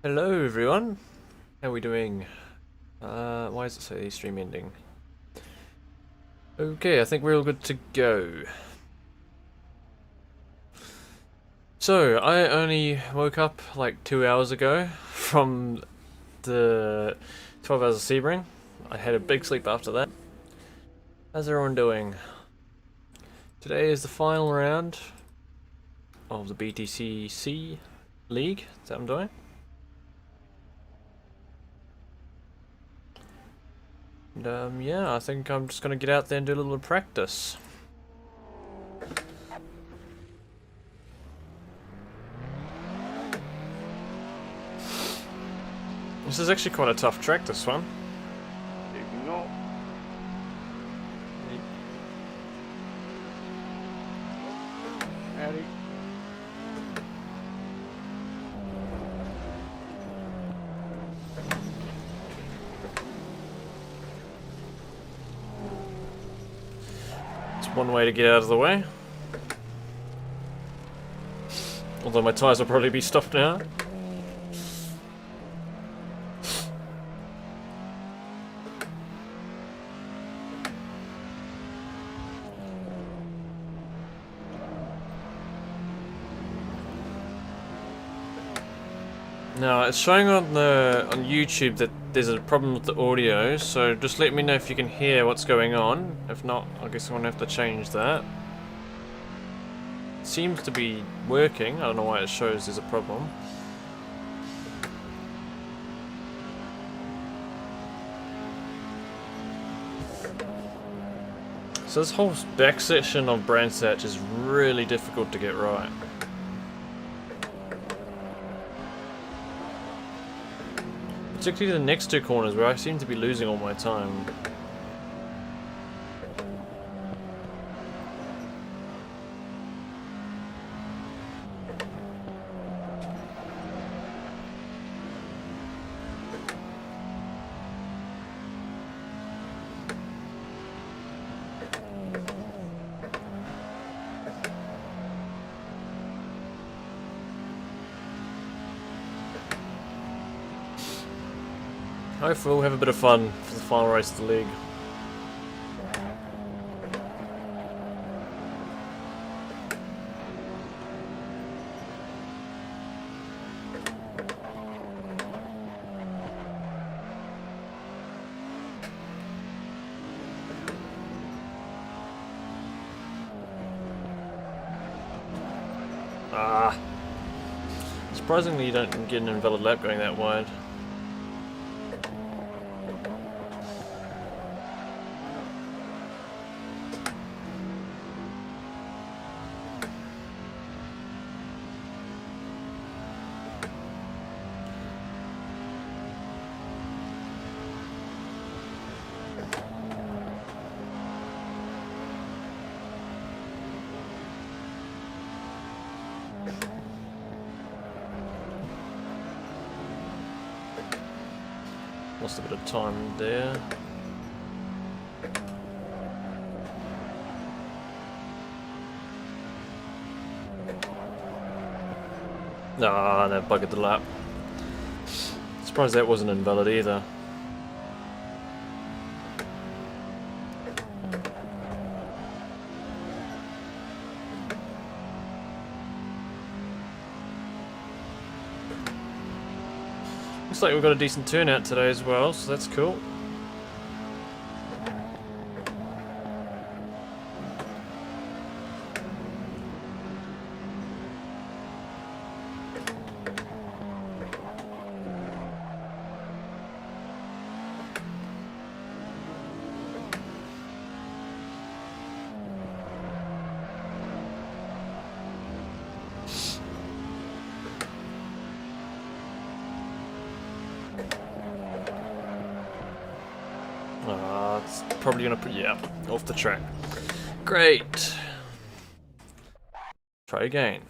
Hello everyone, how are we doing? Why does it say stream ending? Okay, I think we're all good to go. So, I only woke up like 2 hours ago from the 12 hours of Sebring. I had a big sleep after that. How's everyone doing? Today is the final round of the BTCC League. Is that what I'm doing? And yeah, I think I'm just gonna get out there and do a little practice. This is actually quite a tough track, this one. No. Howdy. It's one way to get out of the way. Although my tyres will probably be stopped now. Now it's showing on YouTube that there's a problem with the audio, so just let me know if you can hear what's going on. If not, I guess I'm gonna have to change that. It seems to be working. I don't know why it shows there's a problem. So this whole back section of Brands Hatch is really difficult to get right. Particularly the next two corners where I seem to be losing all my time. Hopefully we'll have a bit of fun for the final race of the league. Ah. Surprisingly you don't get an invalid lap going that wide. Lost a bit of time there. Ah, no, buggered the lap. Surprised that wasn't invalid either. Looks like we've got a decent turnout today as well, so that's cool. It's probably gonna put you off the track. Great. Try again.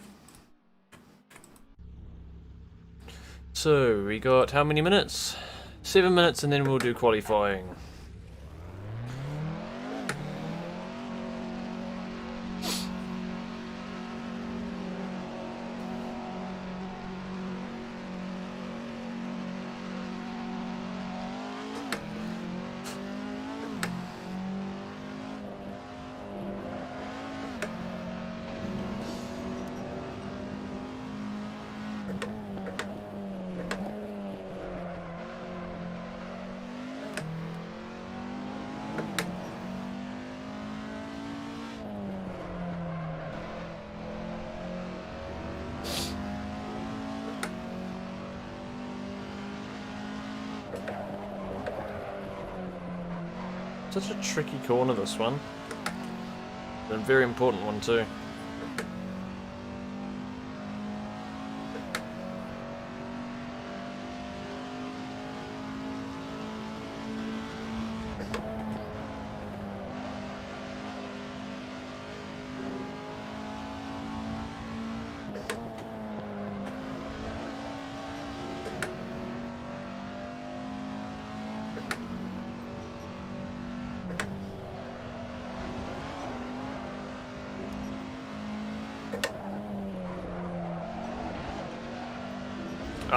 So we got how many minutes? 7 minutes and then we'll do qualifying. Such a tricky corner, this one. And a very important one too.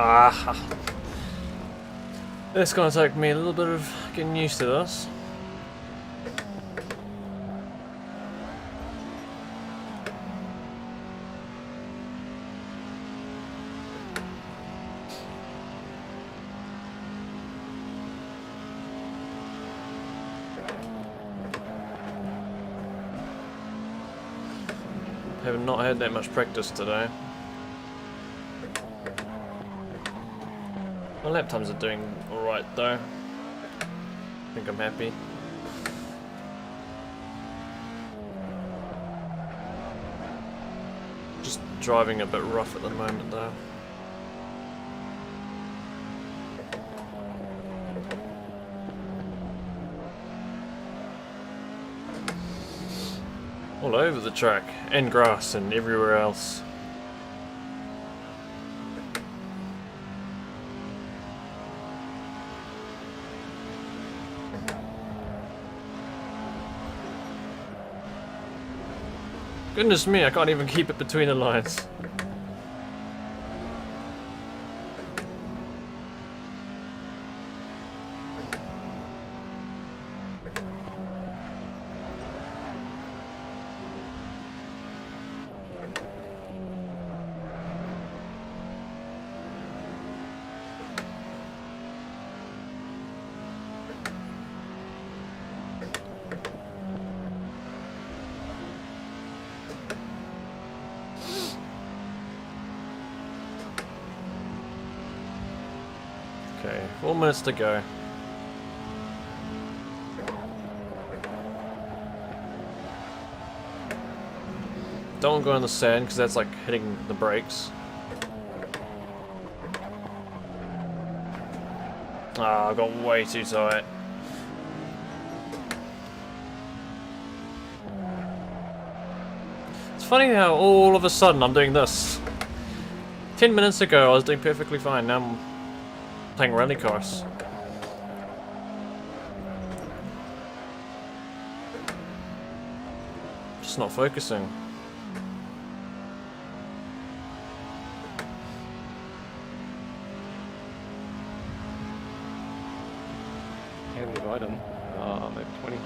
Ah, it's gonna take me a little bit of getting used to this. Have not had that much practice today. My lap times are doing alright though. I think I'm happy. Just driving a bit rough at the moment though. All over the track, and grass and everywhere else. Goodness me, I can't even keep it between the lines. Okay, 4 minutes to go. Don't go in the sand because that's like hitting the brakes. Ah, I got way too tight. It's funny how all of a sudden I'm doing this. 10 minutes ago I was doing perfectly fine, now I'm playing rally cars. Just not focusing. How many have I done? Maybe 20.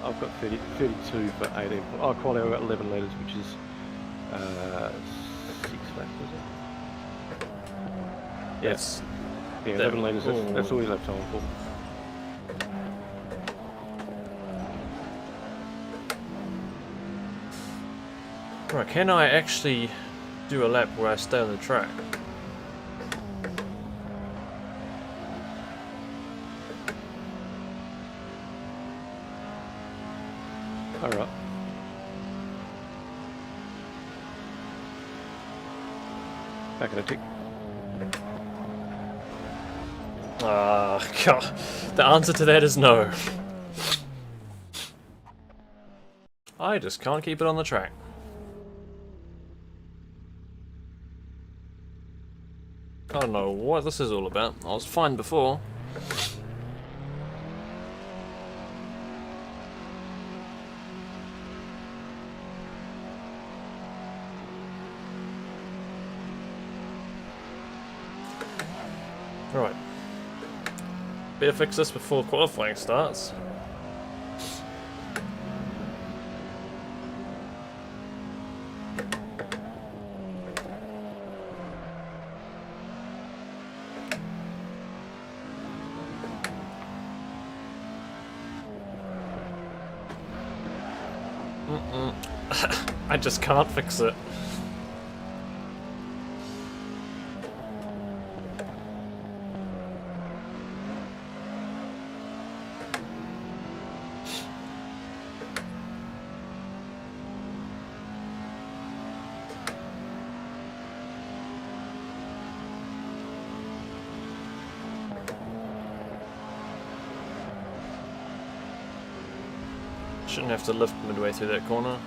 I've got 32 for 18. Oh, quality, I've got 11 litres, which is 6 laps, is it? Yes. Yeah, 11 litres, that's all you have time for. Right, can I actually do a lap where I stay on the track? Alright. Back in a tick. Ah, God. The answer to that is no. I just can't keep it on the track. I don't know what this is all about. I was fine before. Right. Better fix this before qualifying starts. I just can't fix it. Shouldn't have to lift midway through that corner.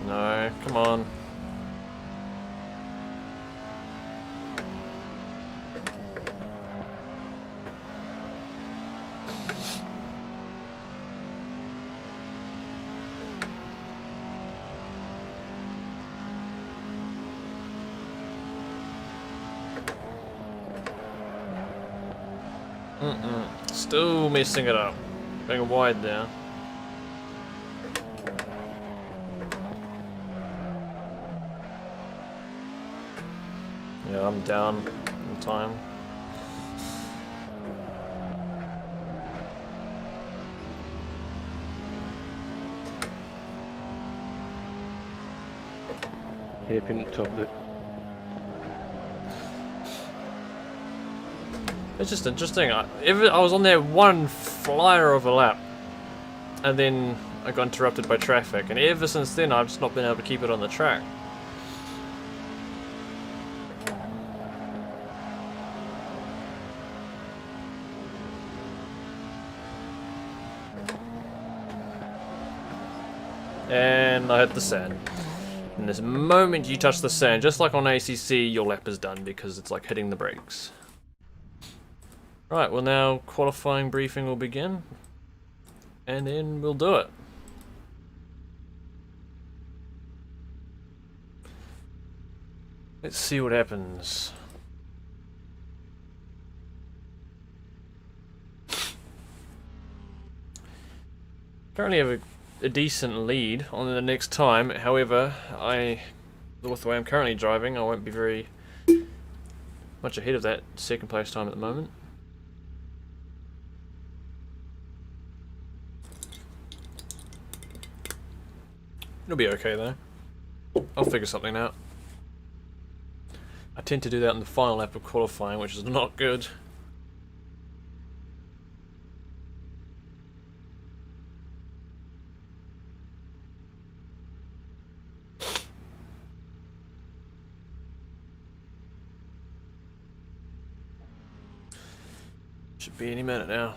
No, come on. Still messing it up. Going wide now. Yeah, I'm down in time. Hairpin at the top of it. It's just interesting. I was on there one flyer of a lap, and then I got interrupted by traffic, and ever since then I've just not been able to keep it on the track. And I hit the sand. And this moment you touch the sand, just like on ACC, your lap is done because it's like hitting the brakes. Right, well now qualifying briefing will begin, and then we'll do it. Let's see what happens. Currently have a decent lead on the next time, however, with the way I'm currently driving, I won't be very much ahead of that second place time at the moment. It'll be okay though. I'll figure something out. I tend to do that in the final lap of qualifying, which is not good. Should be any minute now.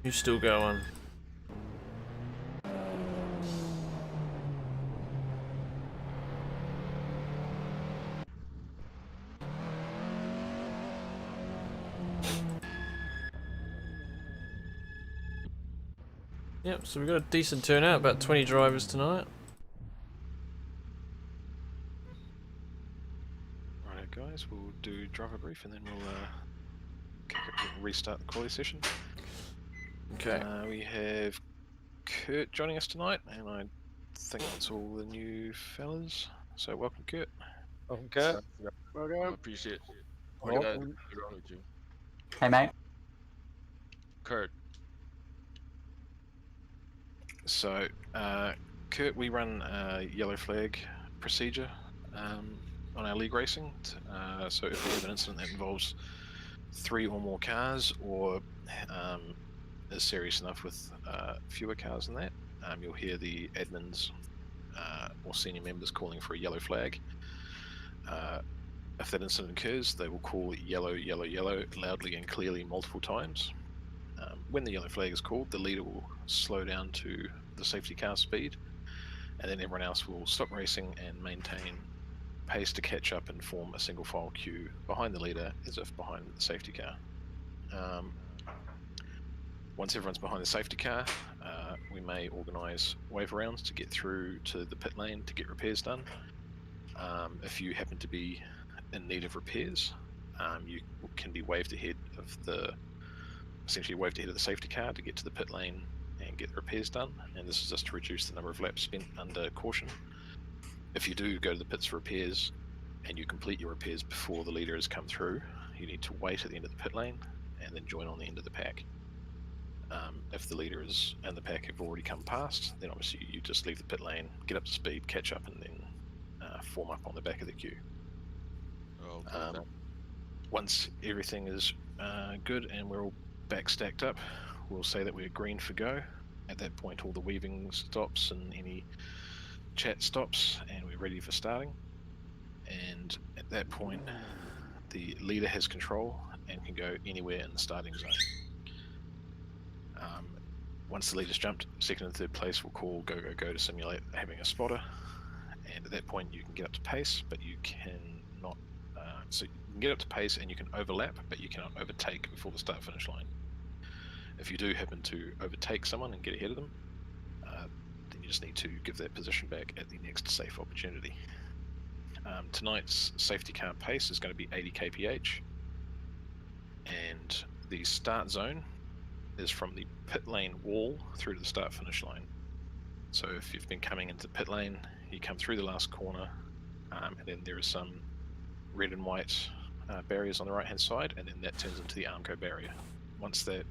You're still going. Yep, so we've got a decent turnout, about 20 drivers tonight. Alright guys, we'll do driver brief and then we'll restart the quality session. Okay. We have Kurt joining us tonight, and I think that's all the new fellas. So welcome, Kurt. Okay. Welcome. Appreciate it. Welcome. With you. Hey, mate. Kurt. So, Kurt, we run a yellow flag procedure on our league racing. So if we have an incident that involves 3 or more cars, or is serious enough with fewer cars than that, you'll hear the admins or senior members calling for a yellow flag. If that incident occurs, they will call yellow, yellow, yellow loudly and clearly multiple times. When the yellow flag is called, the leader will slow down to the safety car speed, and then everyone else will stop racing and maintain pace to catch up and form a single file queue behind the leader as if behind the safety car. Once everyone's behind the safety car, we may organise wave rounds to get through to the pit lane to get repairs done. If you happen to be in need of repairs, you can be waved ahead of the safety car to get to the pit lane and get the repairs done, and this is just to reduce the number of laps spent under caution. If you do go to the pits for repairs and you complete your repairs before the leader has come through, you need to wait at the end of the pit lane and then join on the end of the pack. If the leader and the pack have already come past, then obviously you just leave the pit lane, get up to speed, catch up, and then form up on the back of the queue. Once everything is good and we're all back stacked up, we'll say that we're green for go. At that point, all the weaving stops and any chat stops, and we're ready for starting. And at that point, the leader has control and can go anywhere in the starting zone. Once the leader's jumped, second and third place will call go, go, go to simulate having a spotter. And at that point, you can get up to pace, but you cannot. So you can get up to pace and you can overlap, but you cannot overtake before the start-finish line. If you do happen to overtake someone and get ahead of them, then you just need to give that position back at the next safe opportunity. Tonight's safety car pace is going to be 80 kph, and the start zone is from the pit lane wall through to the start-finish line. So if you've been coming into pit lane, you come through the last corner, and then there is some red and white barriers on the right-hand side, and then that turns into the Armco barrier. Once that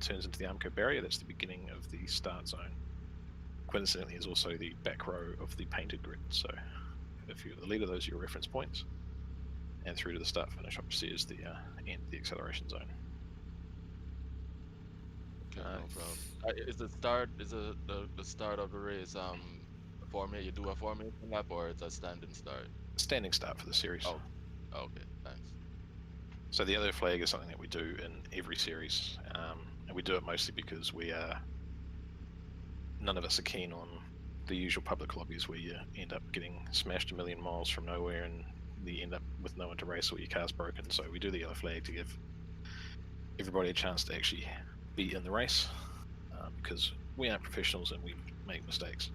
turns into the Armco barrier, that's the beginning of the start zone. Coincidentally, is also the back row of the painted grid. So if you're the leader, those are your reference points, and through to the start-finish, obviously, is the end of the acceleration zone. Okay, no problem. Is the start of the race formation? You do a formation lap, or it's a standing start? Standing start for the series. Oh, okay, thanks. So the yellow flag is something that we do in every series, and we do it mostly because none of us are keen on the usual public lobbies where you end up getting smashed a million miles from nowhere and you end up with no one to race or your car's broken. So we do the yellow flag to give everybody a chance to actually be in the race, because we aren't professionals and we make mistakes.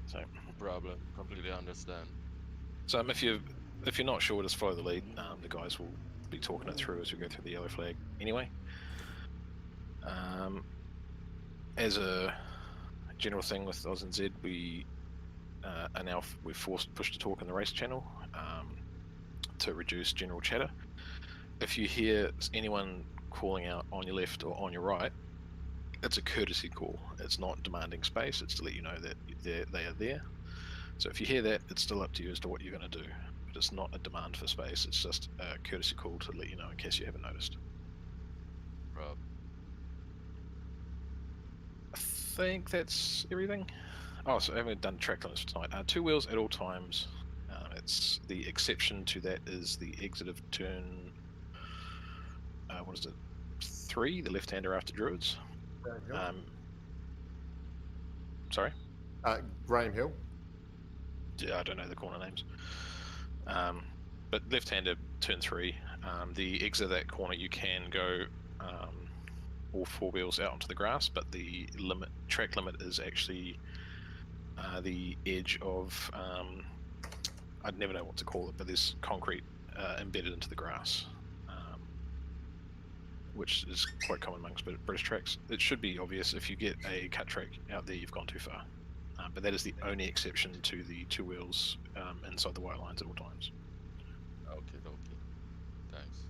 So No problem. Completely understand. So if you're not sure, just follow the lead. The guys will be talking it through as we go through the yellow flag. Anyway, as a general thing with OZNZ, we're pushed to talk in the race channel to reduce general chatter. If you hear anyone calling out on your left or on your right, it's a courtesy call. It's not demanding space. It's to let you know that they are there. So if you hear that, it's still up to you as to what you're going to do. But it's not a demand for space. It's just a courtesy call to let you know in case you haven't noticed. Rob. I think that's everything. Oh, so I haven't done track limits for tonight. 2 wheels at all times. It's the exception to that is the exit of turn. What is it? 3, the left-hander after Druids. Sorry? Graham Hill. Yeah, I don't know the corner names. But left-hander turn 3. The exit of that corner, you can go all 4 wheels out onto the grass, but the track limit is actually the edge of I'd never know what to call it, but there's concrete embedded into the grass, which is quite common amongst British tracks. It should be obvious. If you get a cut track out there, you've gone too far. But that is the only exception to the 2 wheels inside the white lines at all times. Okay. Thanks.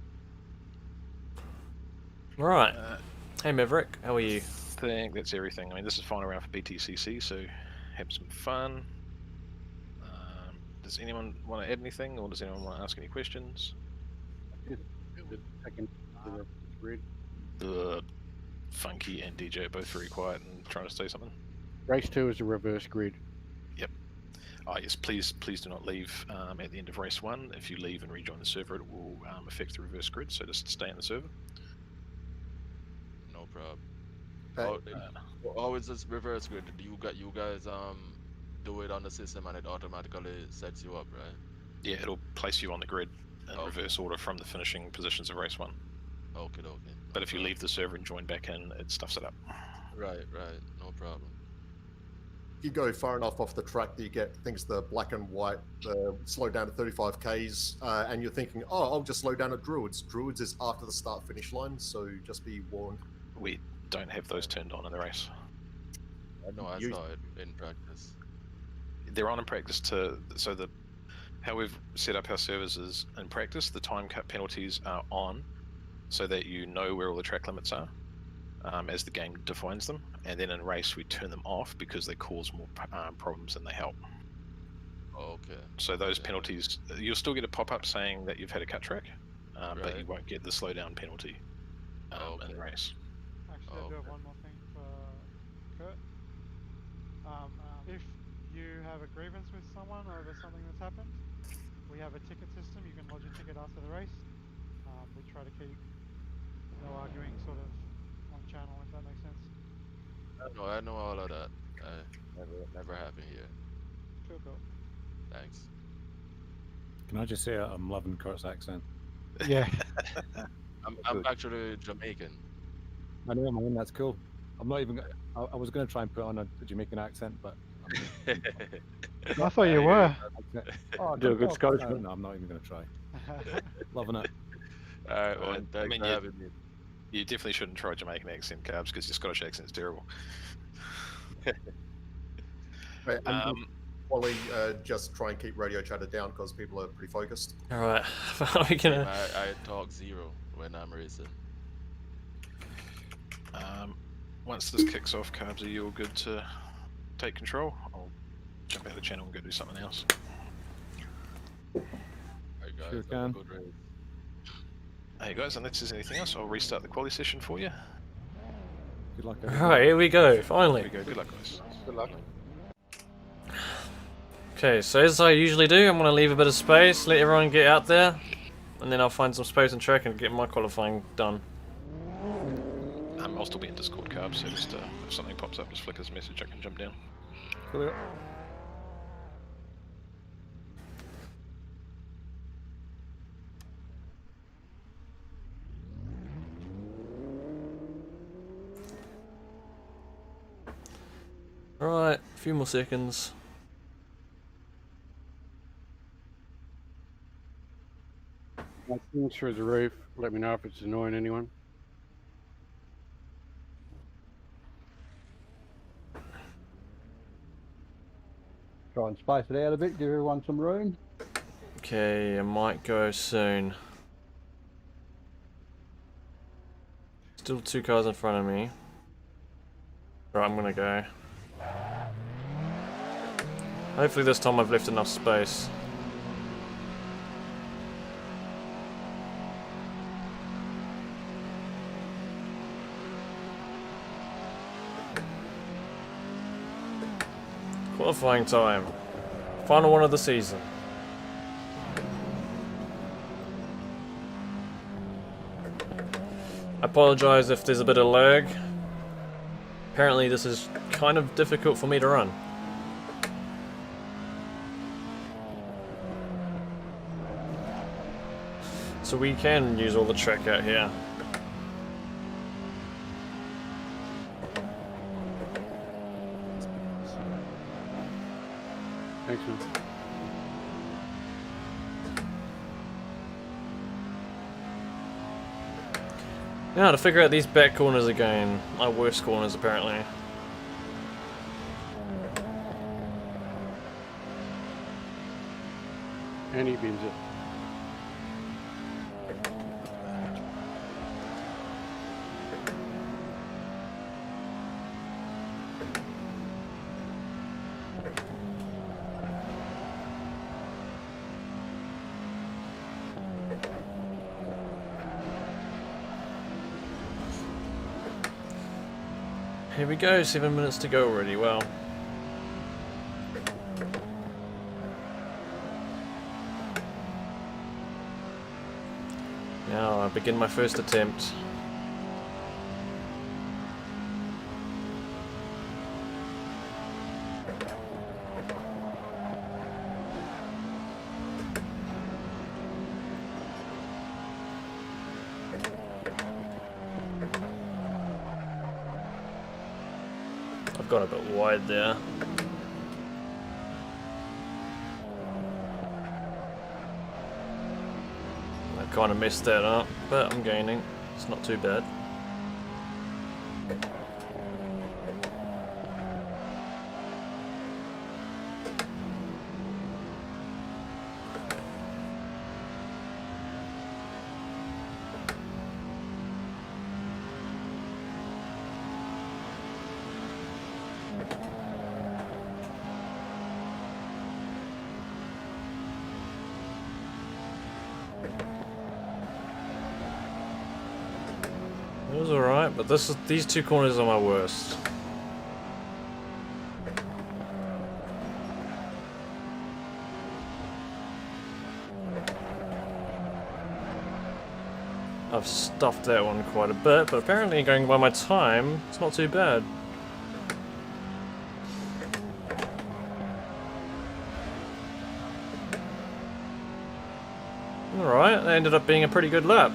Right. Hey Maverick, how are you? I think that's everything. I mean, this is final round for BTCC, so have some fun. Does anyone want to add anything, or does anyone want to ask any questions? Funky and DJ are both very quiet and trying to say something. Race 2 is a reverse grid. Yep. Oh yes, please do not leave at the end of race 1. If you leave and rejoin the server, it will affect the reverse grid, so just stay in the server. No problem. How is this reverse grid? Do you guys do it on the system and it automatically sets you up, right? Yeah, it'll place you on the grid in reverse order from the finishing positions of race 1. Okay. But if you leave the server and join back in, it stuffs it up. Right. No problem. You go far enough off the track that you get things the black and white, slow down to 35 Ks, and you're thinking, oh, I'll just slow down at Druids. Druids is after the start finish line, so just be warned. We don't have those turned on in the race. No, I saw it in practice. They're on in practice how we've set up our servers is in practice, the time cut penalties are on so that you know where all the track limits are as the game defines them, and then in race we turn them off because they cause more problems than they help. Okay. So those penalties, you'll still get a pop-up saying that you've had a cut track, but you won't get the slowdown penalty in race. Actually, I do have okay. one more thing for Kurt. If you have a grievance with someone over something that's happened, we have a ticket system. You can lodge a ticket after the race. We try to keep no arguing sort of on channel, if that makes sense. I know all of that. Never happened here. Cool. Thanks. Can I just say I'm loving Kurt's accent? Yeah. I'm actually Jamaican. I know, man. That's cool. I'm not even. I was going to try and put on a Jamaican accent, but I thought you were. Oh, Do a good Scottish one. No, I'm not even going to try. Loving it. All right, well, thanks for having me. You definitely shouldn't try Jamaican accent, Carbs, because your Scottish accent's terrible. Right, and Wally, just try and keep radio chatter down because people are pretty focused. All right, are we gonna? I talk zero when I'm racing. Once this kicks off, Carbs, are you all good to take control? I'll jump out of the channel and go do something else. All right, guys, Sure have a can. good race. Hey guys, unless there's anything else, I'll restart the quali session for you. Good luck. All right, here we go. There Finally. we go. Good luck, guys. Good luck. Okay, so as I usually do, I'm gonna leave a bit of space, let everyone get out there, and then I'll find some space and track and get my qualifying done. I'll still be in Discord, Carbs, so just if something pops up, just flick us a message, I can jump down. Cool. Alright, a few more seconds. My things through the roof. Let me know if it's annoying anyone. Try and space it out a bit, give everyone some room. Okay, I might go soon. Still 2 cars in front of me. Right, I'm gonna go. Hopefully this time I've left enough space. Qualifying time. Final one of the season. I apologise if there's a bit of lag. Apparently this is kind of difficult for me to run. So we can use all the track out here. Thanks, man. Now to figure out these back corners again. My worst corners apparently. And he beams it. Here we go, 7 minutes to go already, wow. Now I begin my first attempt. I've got a bit wide there. I kind of messed that up, but I'm gaining. It's not too bad. was alright, but these two corners are my worst. I've stuffed that one quite a bit, but apparently going by my time, it's not too bad. Alright, that ended up being a pretty good lap.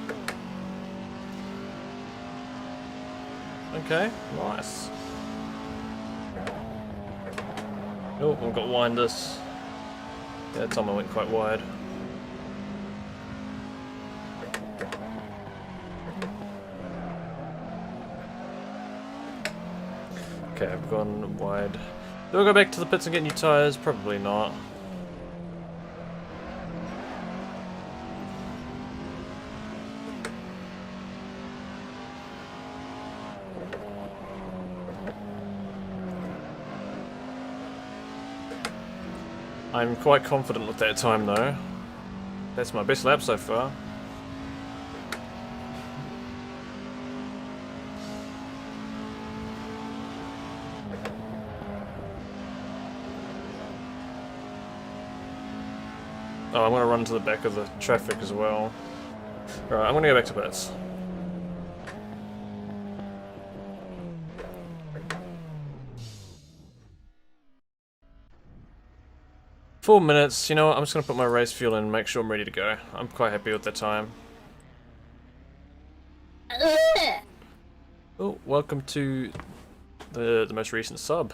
Okay, nice. Oh, I've got winders. Yeah, that time I went quite wide. Okay, I've gone wide. Do I go back to the pits and get new tyres? Probably not. I'm quite confident with that time though. That's my best lap so far. Oh, I'm gonna run to the back of the traffic as well. Alright, I'm gonna go back to pits. Four minutes, you know what, I'm just gonna put my race fuel in and make sure I'm ready to go. I'm quite happy with the time. Oh, welcome to the most recent sub.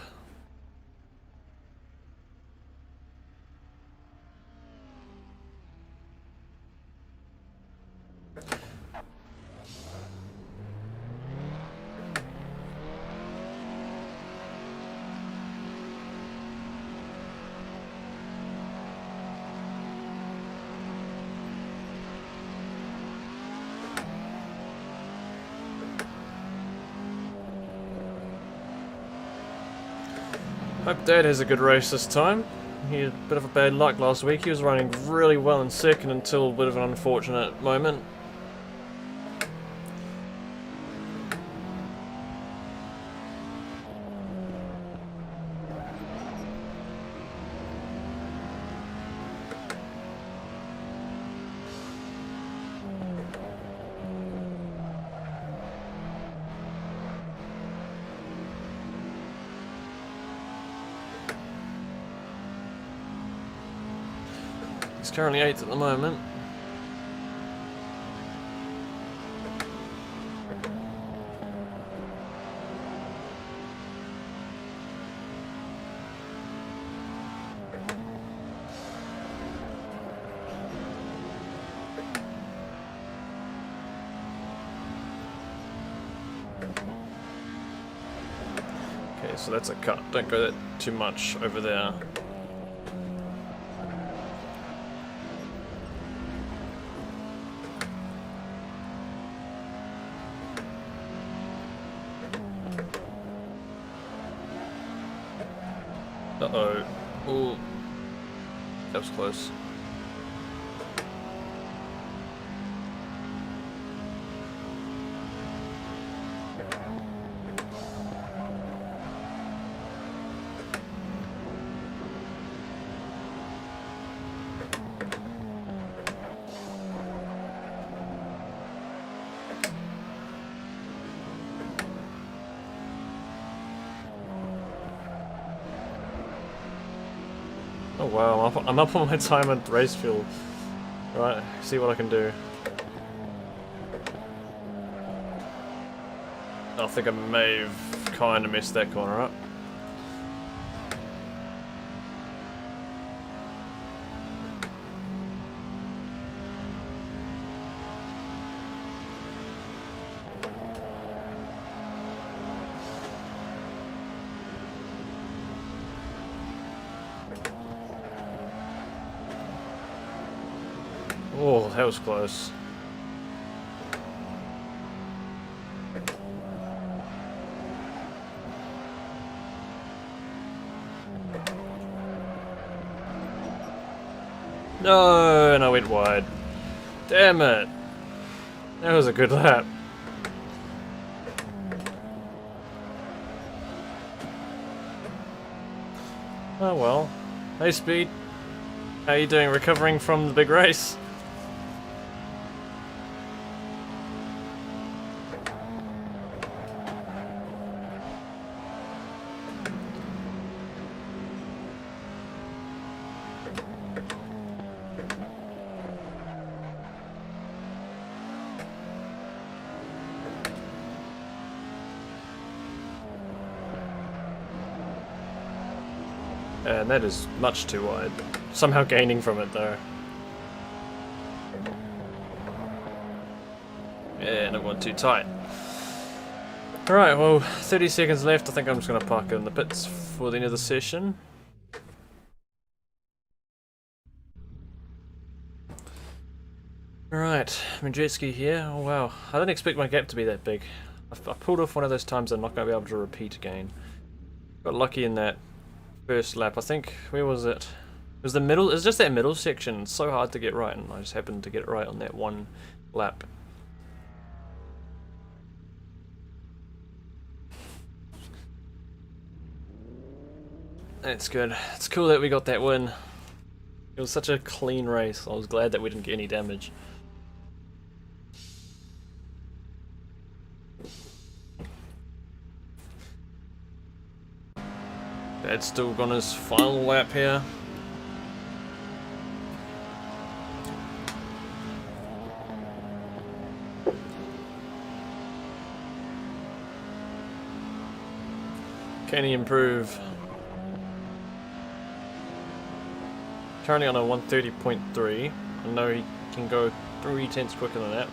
Hope Dad has a good race this time. He had a bit of a bad luck last week. He was running really well in second until a bit of an unfortunate moment. He's currently 8th at the moment. Okay, so that's a cut. Don't go that too much over there. Uh-oh. Ooh. That was close. Oh wow, I'm up on my time and race fuel. Right, see what I can do. I think I may have kind of messed that corner up. Oh, that was close. No, and I went wide. Damn it. That was a good lap. Oh well. Hey Speed. How you doing recovering from the big race? And that is much too wide. Somehow gaining from it though. Yeah, and it went too tight. Alright, well, 30 seconds left. I think I'm just going to park in the pits for the end of the session. Alright, Majeski here. Oh wow, I didn't expect my gap to be that big. I pulled off one of those times I'm not going to be able to repeat again. Got lucky in that first lap. I think, where was it? It was the middle, it's just that middle section. It's so hard to get right, and I just happened to get it right on that one lap. That's good. It's cool that we got that win. It was such a clean race. I was glad that we didn't get any damage. Dad's still on his final lap here. Can he improve? Currently on a 130.3. I know he can go 3/10 quicker than that.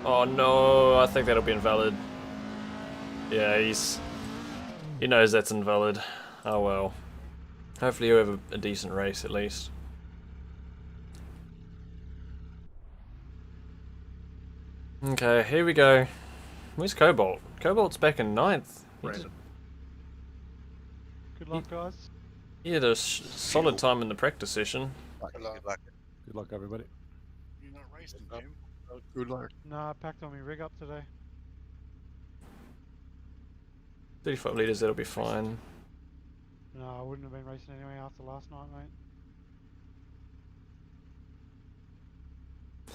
Oh no, I think that'll be invalid. Yeah, he knows that's invalid. Oh well. Hopefully he'll have a decent race at least. Okay, here we go. Where's Cobalt? Cobalt's back in 9th. Good luck, guys. He had a solid time in the practice session. Good luck. Good luck, everybody. You're not racing, Jim. Good luck. Nah, I packed on my rig up today. 35 litres, that'll be fine. No, I wouldn't have been racing anyway after last night, mate.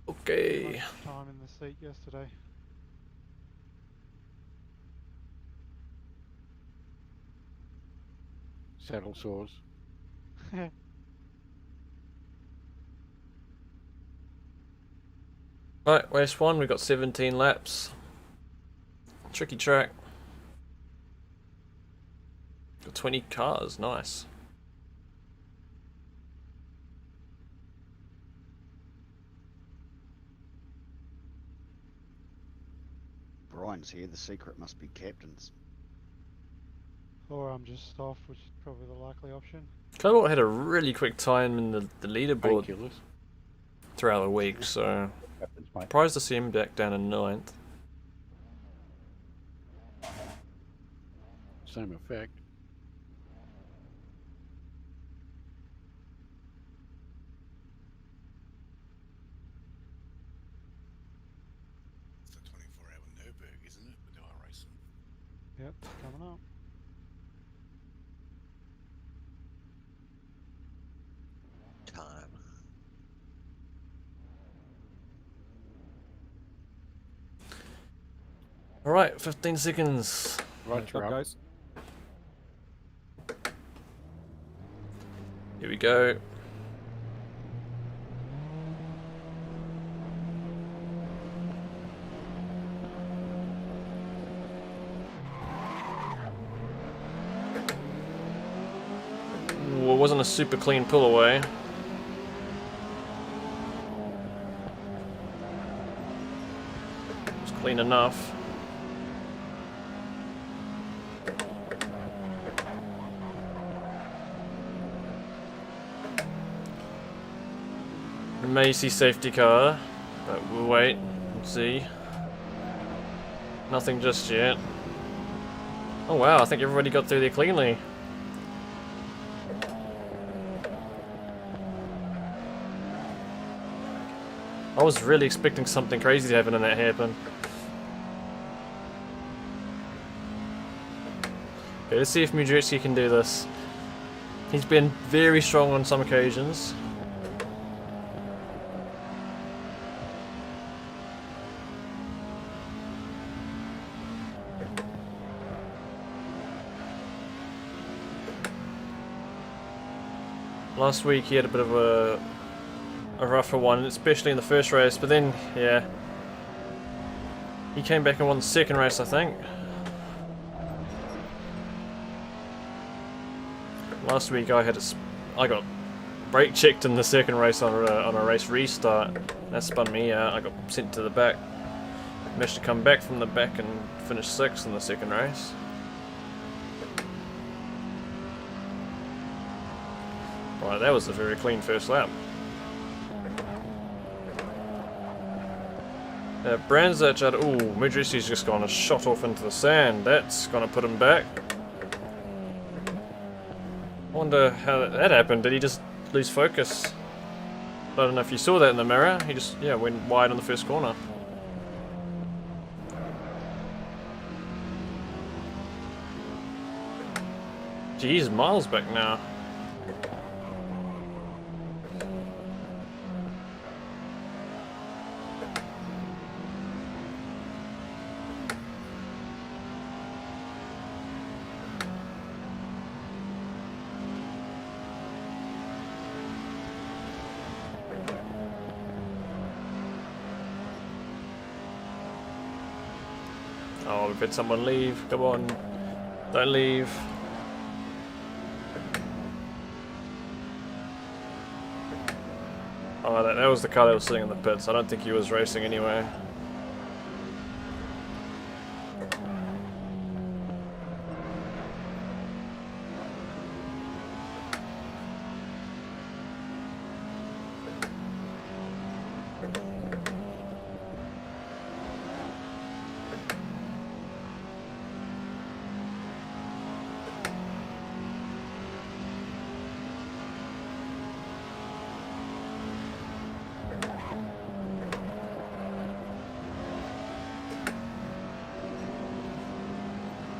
Okay. Much time in the seat yesterday. Saddle sores. Right, race 1, we've got 17 laps. Tricky track. Got 20 cars, nice. Brian's here, the secret must be captains. Or I'm just off, which is probably the likely option. Cobalt had a really quick time in the leaderboard Painkillers. throughout the week, so Captain's mate. surprised to see him back down in 9th. Same effect. It's the 24-hour Nürburgring, isn't it? With our racing. Yep, coming up. Time. Alright, 15 seconds. Right, Nice job, Rob. guys. Here we go. Ooh, it wasn't a super clean pull away. It's clean enough. May see safety car, but we'll wait and see. Nothing just yet. Oh wow, I think everybody got through there cleanly. I was really expecting something crazy to happen and that happened. Okay, let's see if Mudritsky can do this. He's been very strong on some occasions. Last week he had a bit of a rougher one, especially in the first race, but then, yeah, he came back and won the second race, I think. Last week I got brake checked in the second race on a race restart. That spun me out. I got sent to the back. Managed to come back from the back and finish 6th in the second race. Right, that was a very clean first lap. Brandzach, ooh, Mudritsky's just gone a shot off into the sand. That's gonna put him back. I wonder how that happened. Did he just lose focus? I don't know if you saw that in the mirror. He just, yeah, went wide on the first corner. Geez, miles back now. Oh, we've had someone leave. Come on. Don't leave. Oh, that was the car that was sitting in the pits. I don't think he was racing anyway.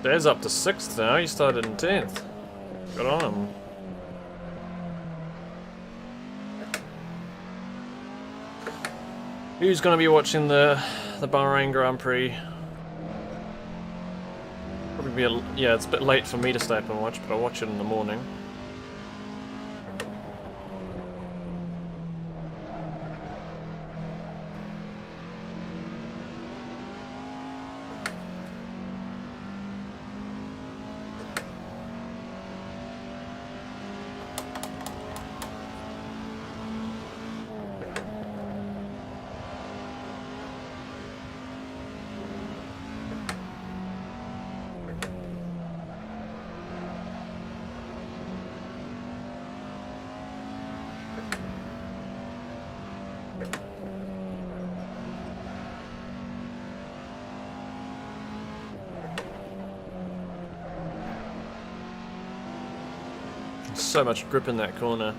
Dad's up to 6th now, he started in 10th. Good on him. Who's going to be watching the Bahrain Grand Prix? Probably yeah, it's a bit late for me to stay up and watch, but I'll watch it in the morning. So much grip in that corner.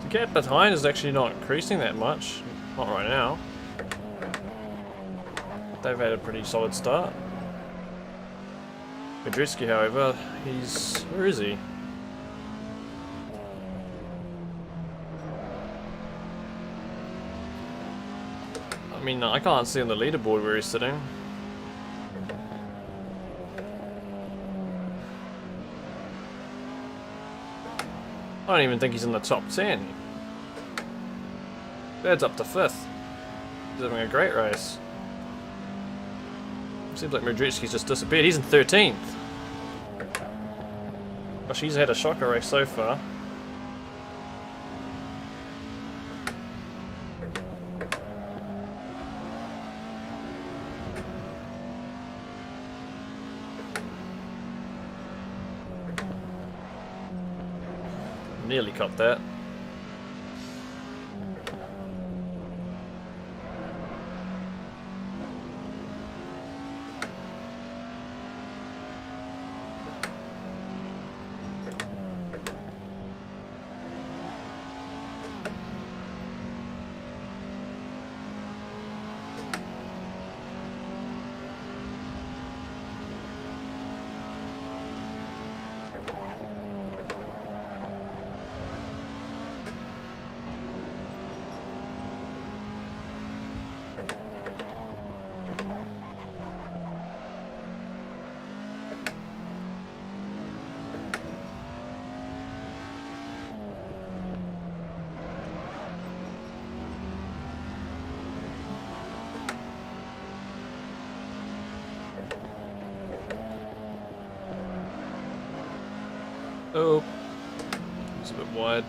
The gap behind is actually not increasing that much. Not right now. They've had a pretty solid start. Mudritsky, however, where is he? I mean, I can't see on the leaderboard where he's sitting. I don't even think he's in the top 10. Dad's up to 5th. He's having a great race. Seems like Mudritsky's just disappeared. He's in 13th. Gosh, he's had a shocker race so far. Nearly caught that. Oh, it's a bit wide.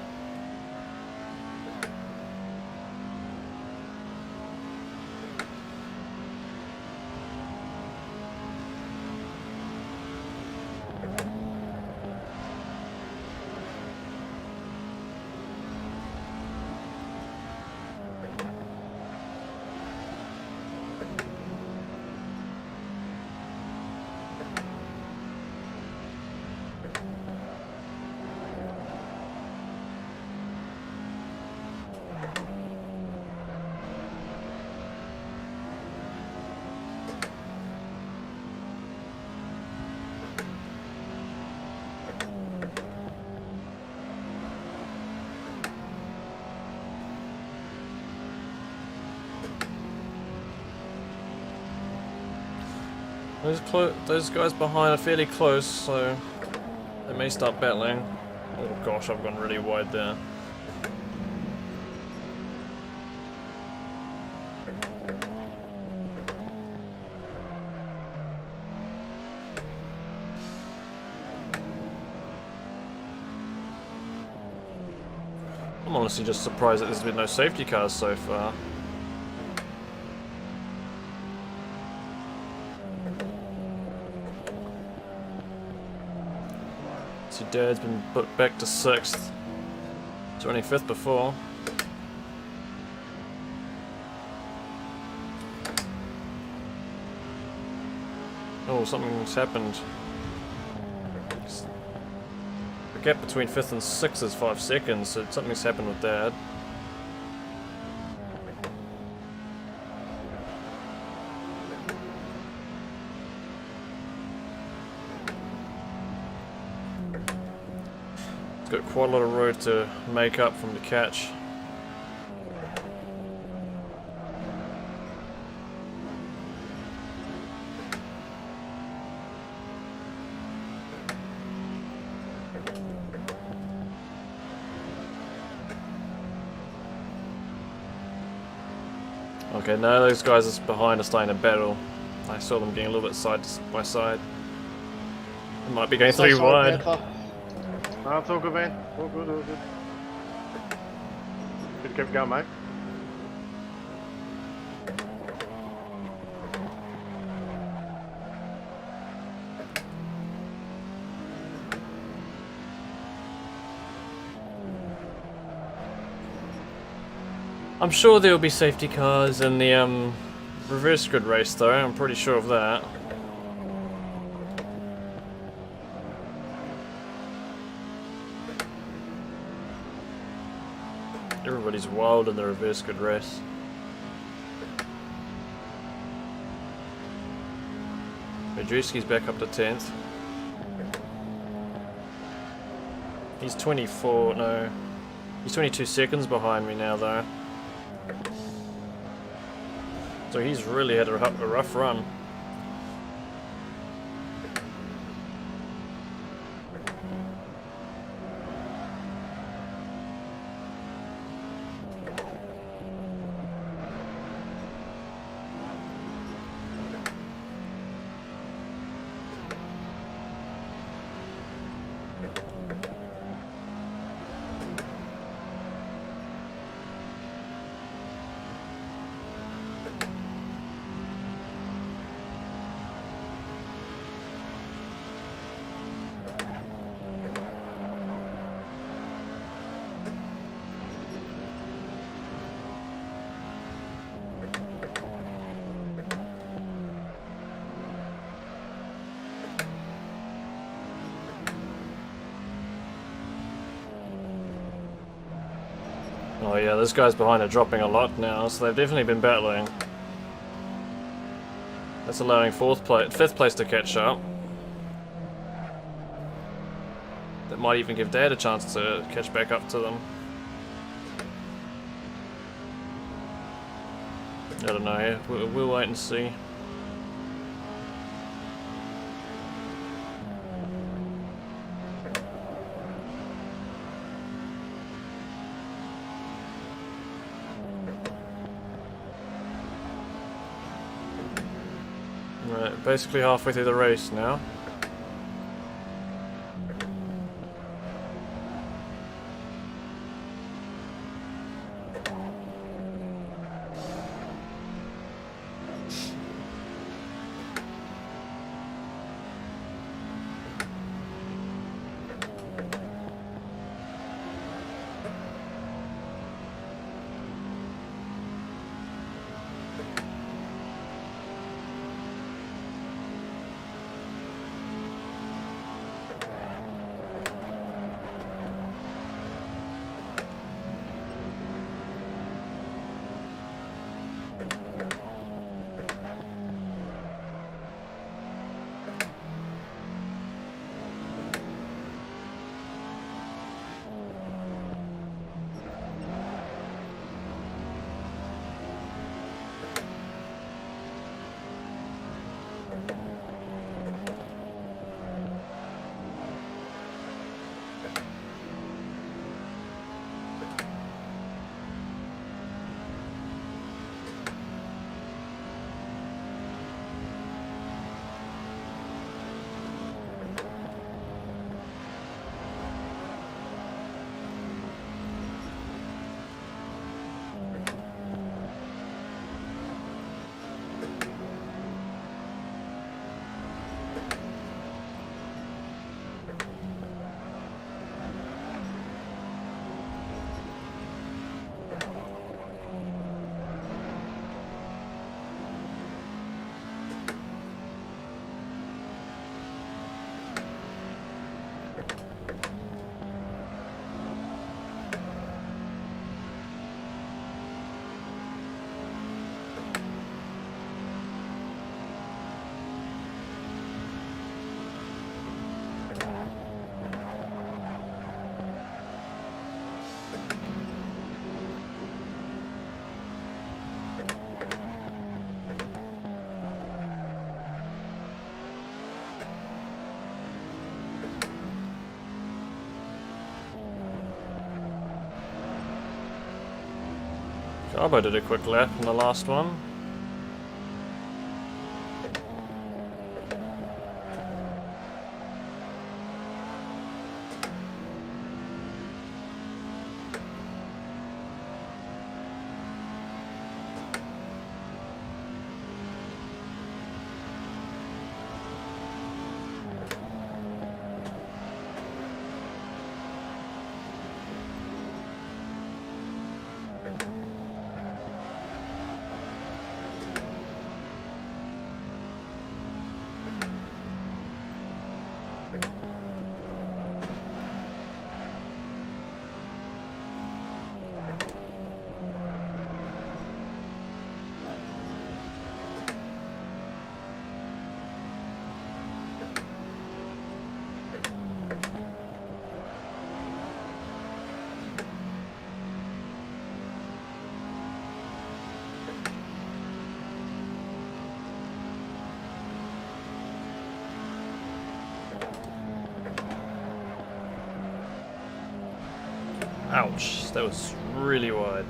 Those guys behind are fairly close, so they may start battling. Oh gosh, I've gone really wide there. I'm honestly just surprised that there's been no safety cars so far. See, Dad's been put back to 6th. It's only 5th before. Oh, something's happened. The gap between 5th and 6th is 5 seconds, so something's happened with Dad. Got quite a lot of road to make up from the catch. Okay, now those guys behind are starting to battle. I saw them getting a little bit side by side. It might be going 3 wide. No, it's all good, man. All good, all good. Good, keep going, mate. I'm sure there will be safety cars in the reverse grid race, though. I'm pretty sure of that. Everybody's wild in the reverse grid race. Majewski's back up to 10th. He's 24, no. He's 22 seconds behind me now, though. So he's really had a rough run. Oh yeah, those guys behind are dropping a lot now, so they've definitely been battling. That's allowing 5th place to catch up. That might even give Dad a chance to catch back up to them. I don't know, yeah. We'll wait and see. Right, basically halfway through the race now. Garbo did a quick lap in the last one. Ouch, that was really wide.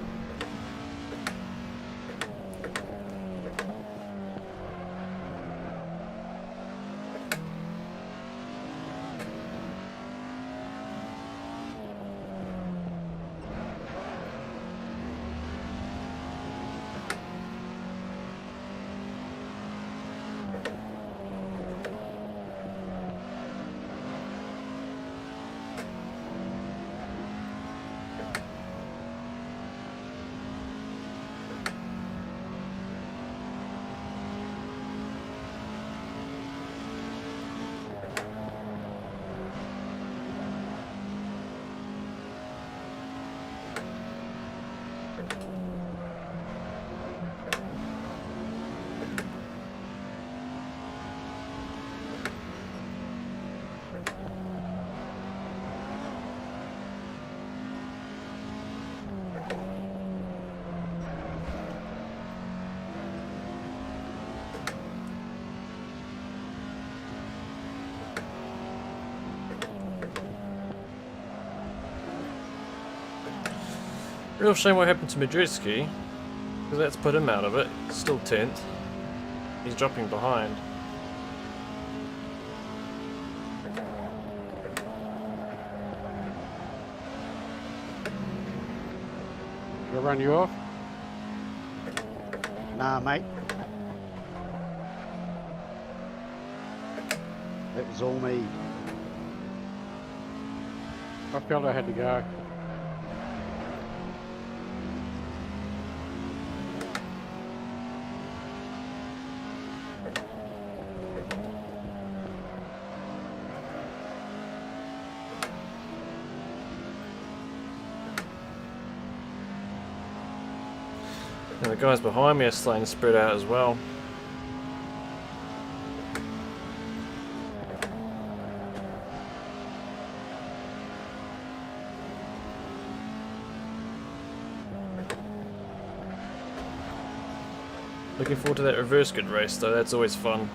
Real shame what happened to Madruski, because that's put him out of it. He's still 10th. He's dropping behind. Did I run you off? Nah, mate. It was all me. I felt I had to go. And the guys behind me are starting to spread out as well. Looking forward to that reverse grid race though, that's always fun.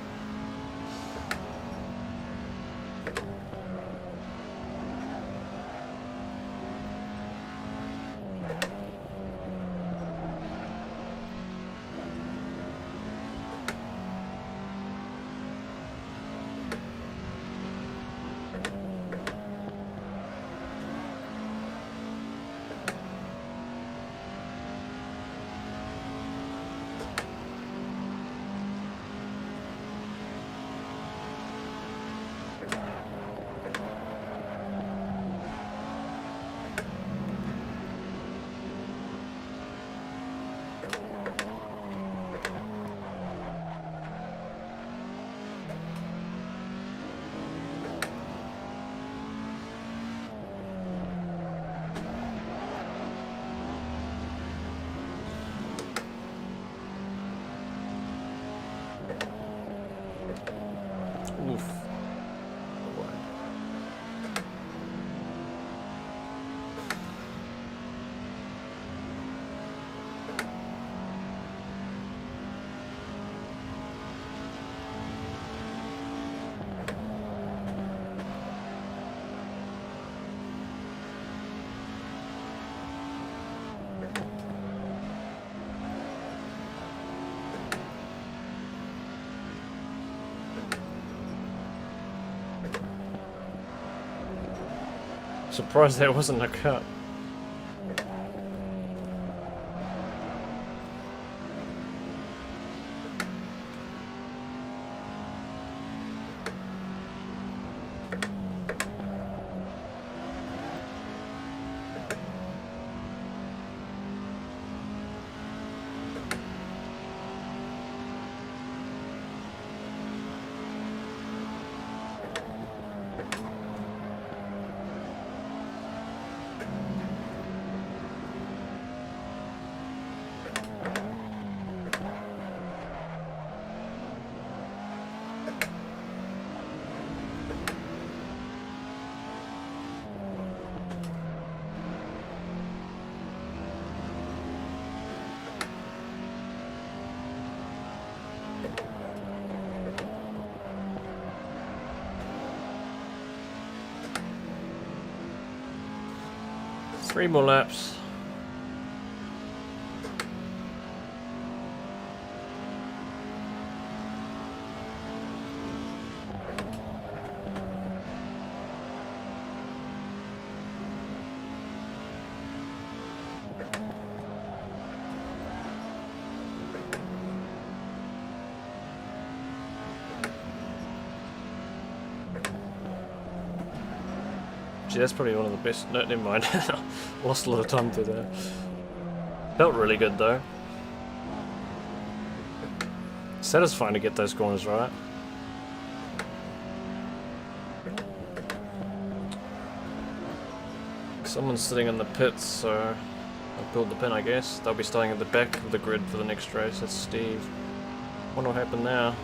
Surprised there wasn't a cut. Three more laps. Gee, that's probably one of the best. No, never mind. Lost a lot of time to that. Felt really good though. Satisfying to get those corners right. Someone's sitting in the pits, so I'll build the pin, I guess. They'll be starting at the back of the grid for the next race. That's Steve. Wonder what happened now.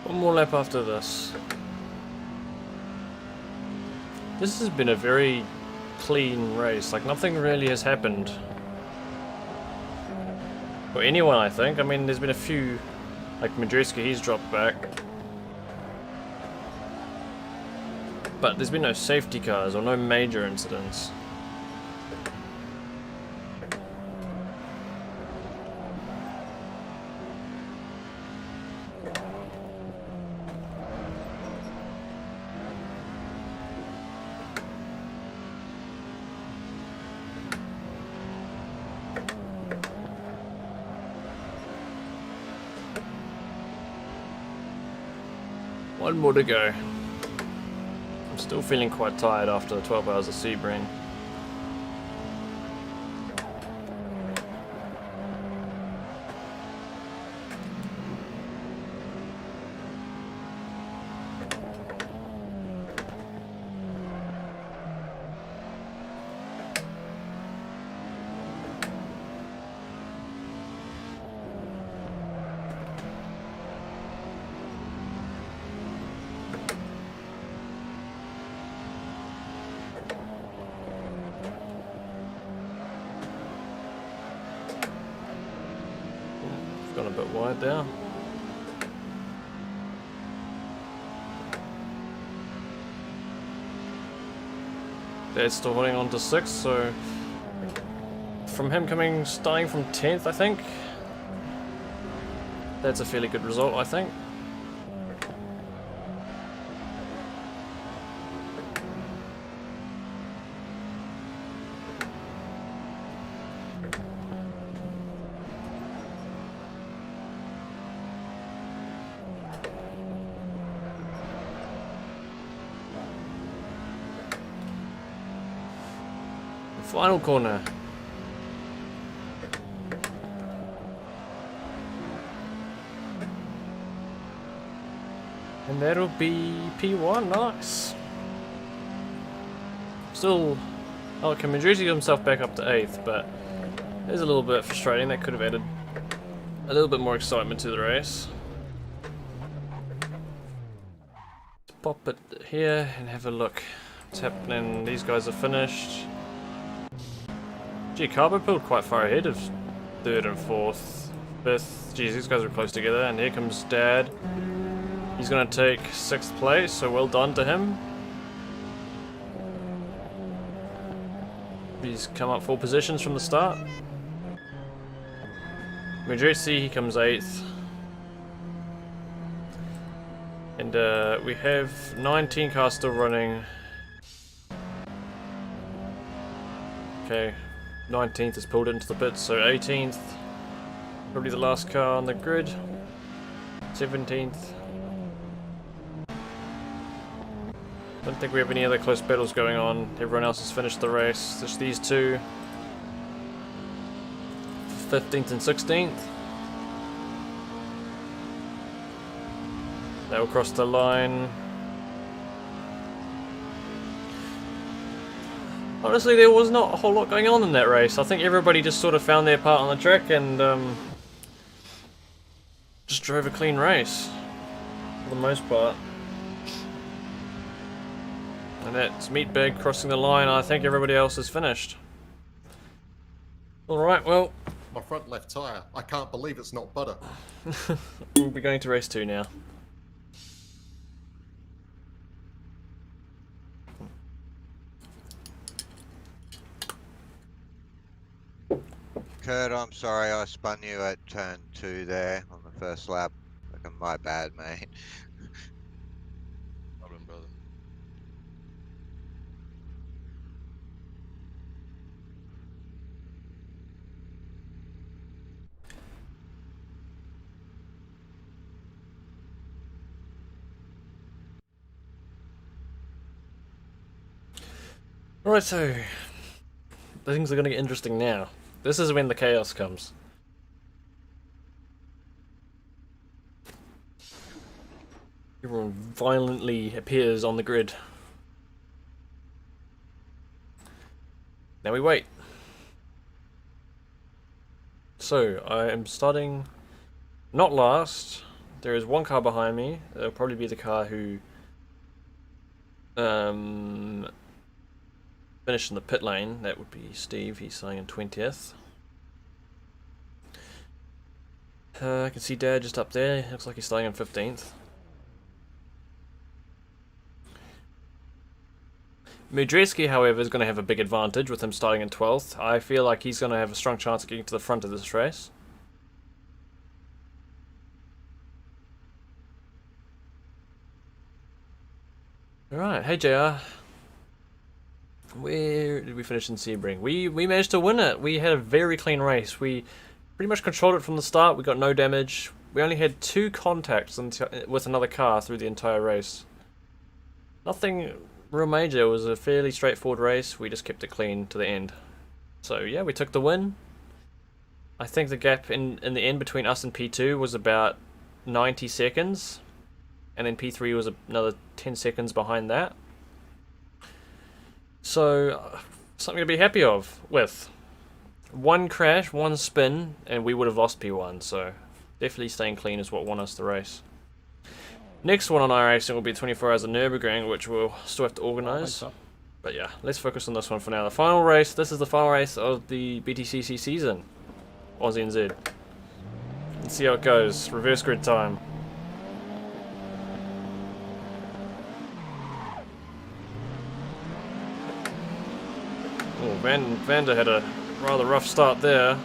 One more lap after this. This has been a very clean race, like nothing really has happened. For anyone, I think. I mean, there's been a few, like Madriska, he's dropped back. But there's been no safety cars or no major incidents. One more to go. I'm still feeling quite tired after 12 hours of Sebring. wide there. Dad's still holding on to 6th, so from him starting from 10th, I think. That's a fairly good result, I think. Final corner. And that'll be P1, nice. Still, oh, can Madrusi himself back up to 8th, but it is a little bit frustrating. That could have added a little bit more excitement to the race. Let's pop it here and have a look. What's happening? These guys are finished. Gee, Carbo pulled quite far ahead of 3rd and 4th. 5th. Geez, these guys are close together. And here comes Dad. He's going to take 6th place, so well done to him. He's come up 4 positions from the start. Madrusi, he comes 8th. And we have 19 cars still running. Okay. 19th has pulled into the pits, so 18th, probably the last car on the grid. 17th. Don't think we have any other close battles going on. Everyone else has finished the race. Just these two. 15th and 16th. They will cross the line. Honestly, there was not a whole lot going on in that race. I think everybody just sort of found their part on the track and just drove a clean race for the most part. And that's Meatbag crossing the line. I think everybody else is finished. Alright, well. My front left tyre. I can't believe it's not butter. We'll be going to race 2 now. Kurt, I'm sorry I spun you at turn 2 there on the first lap. My bad, mate. Problem, brother. Right, so things are going to get interesting now. This is when the chaos comes. Everyone violently appears on the grid. Now we wait. So, I am starting not last. There is one car behind me. It'll probably be the car who finished in the pit lane. That would be Steve. He's starting in 20th. I can see Dad just up there. Looks like he's starting in 15th. Mudreski, however, is going to have a big advantage with him starting in 12th. I feel like he's going to have a strong chance of getting to the front of this race. Alright, hey JR. Where did we finish in Sebring? We managed to win it. We had a very clean race. We pretty much controlled it from the start. We got no damage. We only had 2 contacts with another car through the entire race. Nothing real major. It was a fairly straightforward race. We just kept it clean to the end. So yeah, we took the win. I think the gap in the end between us and P2 was about 90 seconds. And then P3 was another 10 seconds behind that. So, something to be happy with. 1 crash, 1 spin, and we would have lost P1, so definitely staying clean is what won us the race. Next one on iRacing will be 24 Hours of Nürburgring, which we'll still have to organise. But yeah, let's focus on this one for now. The final race, this is the final race of the BTCC season. OZNZ. Let's see how it goes. Reverse grid time. Oh, Vander had a rather rough start there.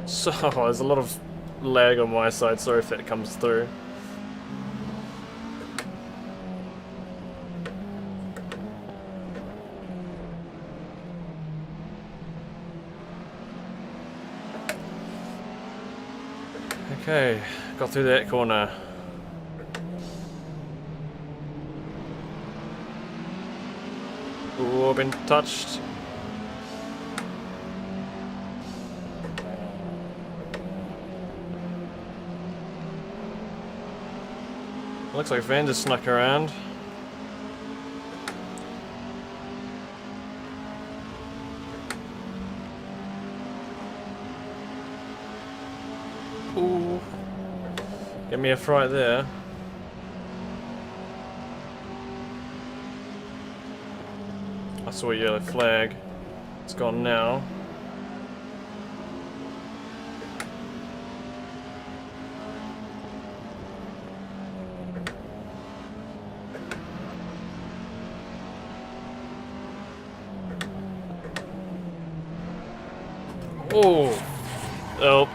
So, there's a lot of lag on my side, sorry if that comes through. Okay, got through that corner. Ooh, been touched. Looks like Van just snuck around. Ooh. Get me a fright there. I saw a yellow flag. It's gone now. Oh. Oh.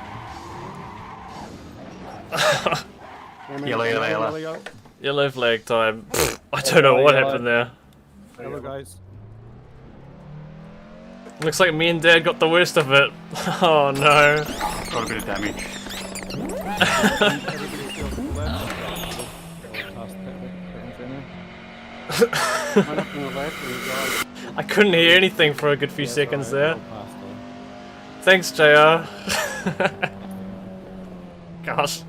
Yellow. Yellow flag time. I don't know what happened there. Hello, guys. Looks like me and Dad got the worst of it. Oh no. Got a bit of damage. I couldn't hear anything for a good few seconds there. Thanks, JR. Gosh.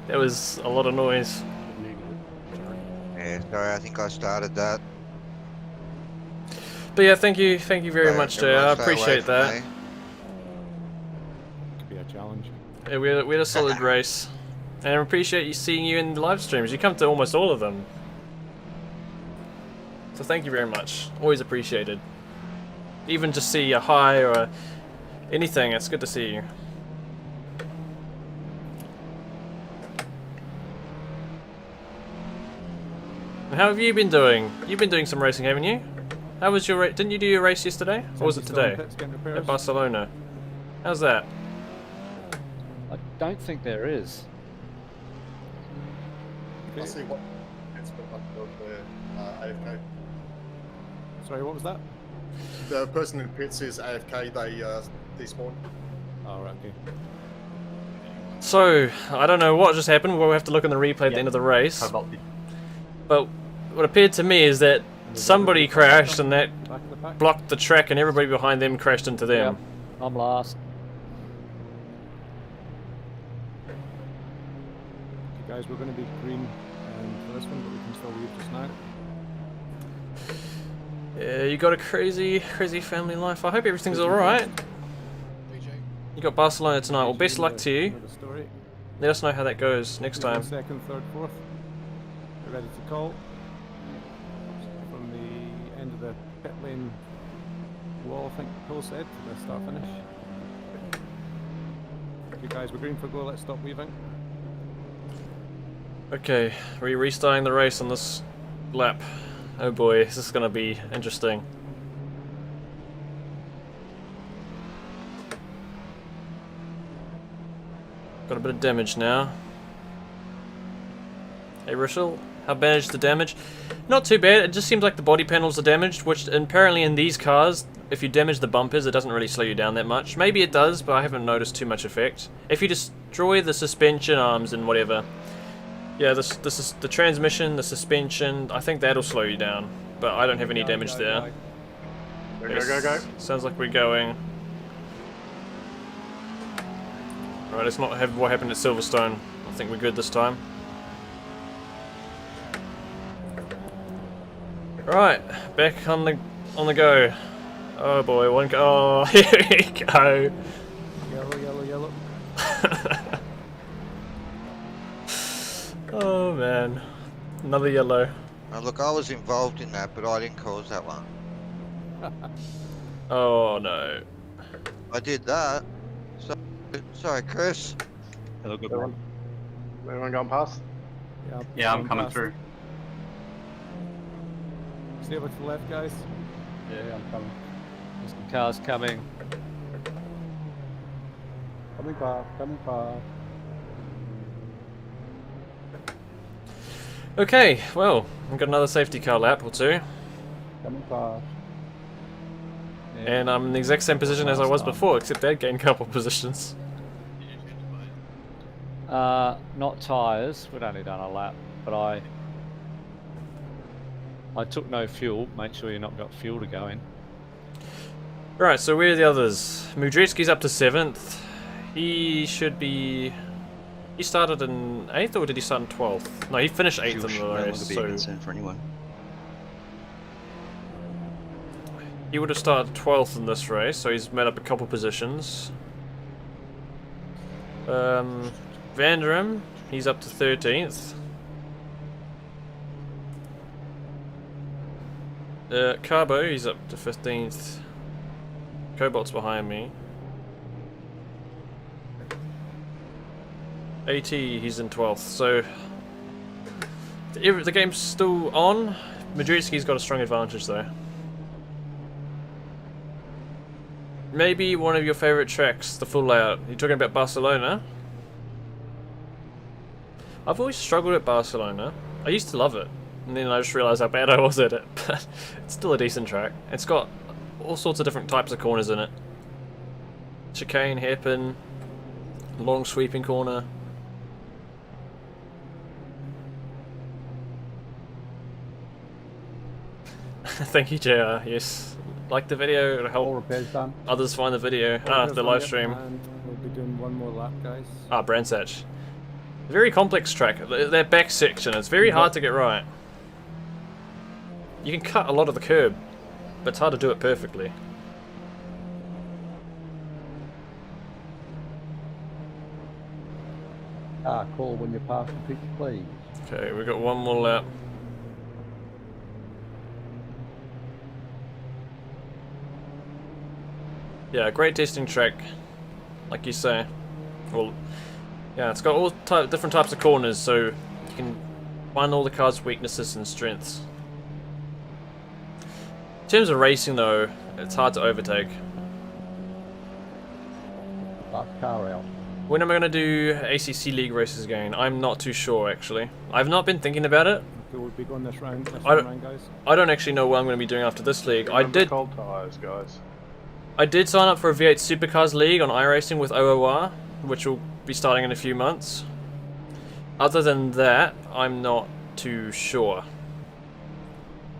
That was a lot of noise. Yeah, sorry, I think I started that. But yeah, thank you very much, JR. I Everyone stay away appreciate from that. me. Could be a challenge. Yeah, we had a solid race. And I appreciate seeing you in the live streams. You come to almost all of them. So thank you very much. Always appreciated. Even just see a hi or anything, it's good to see you. And how have you been doing? You've been doing some racing, haven't you? How was your race? Didn't you do your race yesterday? Or was it today? At Barcelona. How's that? I don't think there is. I see what it's put up the AFK. Sorry, what was that? The person in pits is AFK, they despawn. Oh, right, okay. So, I don't know what just happened. We'll have to look in the replay at the end of the race. But what appeared to me is that somebody crashed and that blocked the track and everybody behind them crashed into them. Yeah, I'm last. Okay, guys, we're going to be green for this one, but we can still leave just now. Yeah, you got a crazy family life. I hope everything's alright. You got Barcelona tonight. Well, best luck to you. Let us know how that goes next time. Second, third, fourth. We're ready to call. From the end of the pit lane wall, I think Cole said, to the start finish. Okay, guys, we're green for go. Let's stop weaving. Okay, we're restarting the race on this lap. Oh boy, this is gonna be interesting. Got a bit of damage now. Hey Russell, how bad is the damage? Not too bad, it just seems like the body panels are damaged, which apparently in these cars, if you damage the bumpers, it doesn't really slow you down that much. Maybe it does, but I haven't noticed too much effect. If you destroy the suspension arms and whatever, yeah, this is the transmission, the suspension, I think that'll slow you down, but I don't have any damage there. Go. Sounds like we're going. Alright, let's not have what happened at Silverstone. I think we're good this time. Right, back on the go. Oh boy, one go. Oh, here we go. Yellow. Oh man, another yellow. Now look, I was involved in that, but I didn't cause that one. Oh no. I did that. Sorry, Chris. Hello, good Everyone, everyone gone past? Yeah, I'm coming through. Stay over to the left, guys. Yeah, I'm coming. There's some cars coming. Coming fast, coming fast. Okay, well, we've got another safety car lap or two. Coming fast. And I'm in the exact same position as I was before, except they'd gained a couple positions. Not tyres. We'd only done a lap, but I took no fuel. Make sure you've not got fuel to go in. Right, so where are the others? Mudritsky's up to 7th. He should be... He started in 8th, or did he start in 12th? No, he finished 8th in the race, so... for anyone. He would have started 12th in this race, so he's made up a couple positions. Vanderim, he's up to 13th. Carbo, he's up to 15th. Cobalt's behind me. AT, he's in 12th, so... The game's still on. Madridsky's got a strong advantage though. Maybe one of your favourite tracks, the full layout. You're talking about Barcelona? I've always struggled at Barcelona. I used to love it, and then I just realised how bad I was at it, but it's still a decent track. It's got all sorts of different types of corners in it. Chicane, hairpin, long sweeping corner. Thank you, JR, yes. Like the video, it'll help All repairs done. others find the video. The live stream. And we'll be doing one more lap, guys. Brandsatch. Very complex track. That back section, it's very hard to get right. You can cut a lot of the curb, but it's hard to do it perfectly. Call when you pass the pitch, please. Okay, we've got one more lap. Yeah, great testing track, like you say. Well, yeah, it's got all different types of corners, so you can find all the car's weaknesses and strengths. In terms of racing, though, it's hard to overtake. Last car out. When am I going to do ACC League races again? I'm not too sure, actually. I've not been thinking about it. We'll be going this round, guys. I don't actually know what I'm going to be doing after this league. Cold tyres, guys. I did sign up for a V8 Supercars League on iRacing with OOR, which will be starting in a few months. Other than that, I'm not too sure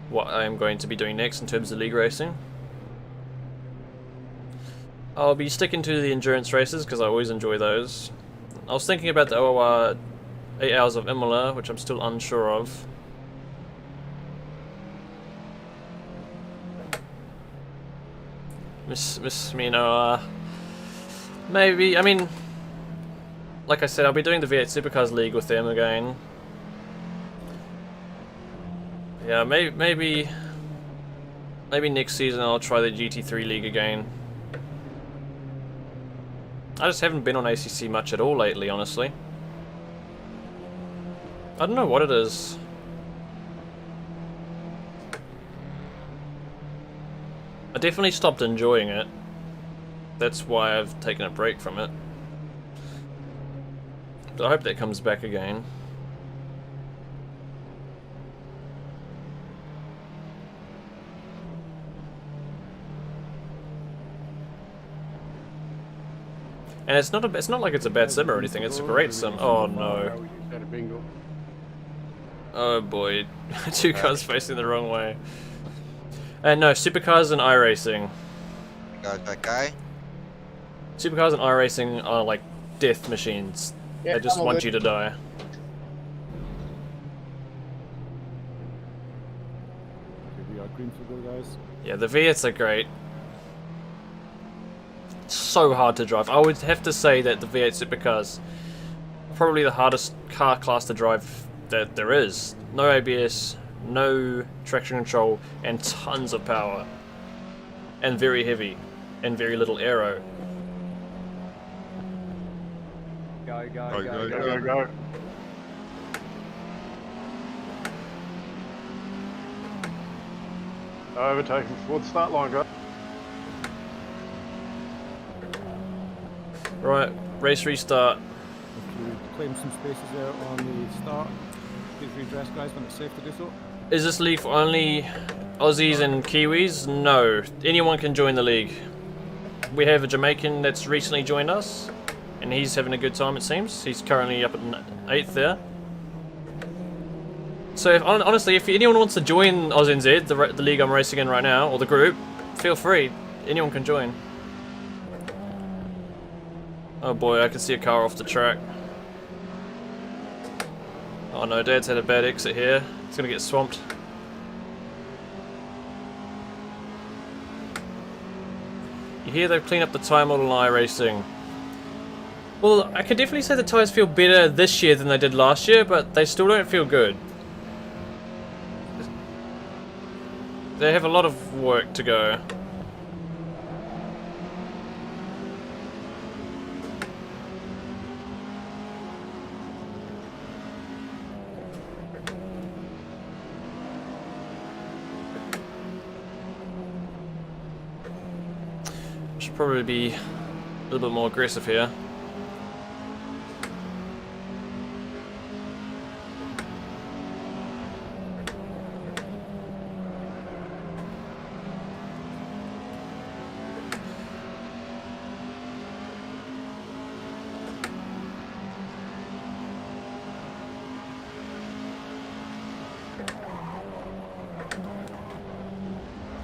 what I am going to be doing next in terms of league racing. I'll be sticking to the endurance races because I always enjoy those. I was thinking about the OOR 8 Hours of Imola, which I'm still unsure of. Miss Mino, maybe, I mean, like I said, I'll be doing the V8 Supercars League with them again. Yeah, maybe next season I'll try the GT3 League again. I just haven't been on ACC much at all lately, honestly. I don't know what it is. I definitely stopped enjoying it. That's why I've taken a break from it. But I hope that comes back again. And it's not like it's a bad sim or anything. It's a great sim. Oh no. Oh boy, two cars facing the wrong way. And no, supercars and iRacing. Guys, okay? Supercars and iRacing are like death machines. Yeah, They just want you to die. We are green for go, guys. Yeah, the V8s are great. So hard to drive. I would have to say that the V8 supercars are probably the hardest car class to drive that there is. No ABS, no traction control, and tons of power. and very heavy, and very little aero. Go, go, Go, go, go, go. go. Overtaking before the start line, go. Right, race restart. If you claim some spaces there on the start, please redress, guys, when it's safe to do so. Is this league for only Aussies and Kiwis? No, anyone can join the league. We have a Jamaican that's recently joined us, and he's having a good time, it seems. He's currently up at 8th there. So honestly, if anyone wants to join OZNZ, the league I'm racing in right now, or the group, feel free. Anyone can join. Oh boy, I can see a car off the track. Oh no, Dad's had a bad exit here. He's gonna get swamped. You hear they've cleaned up the tyre model in iRacing. Well, I can definitely say the tyres feel better this year than they did last year, but they still don't feel good. They have a lot of work to go. Should probably be a little bit more aggressive here.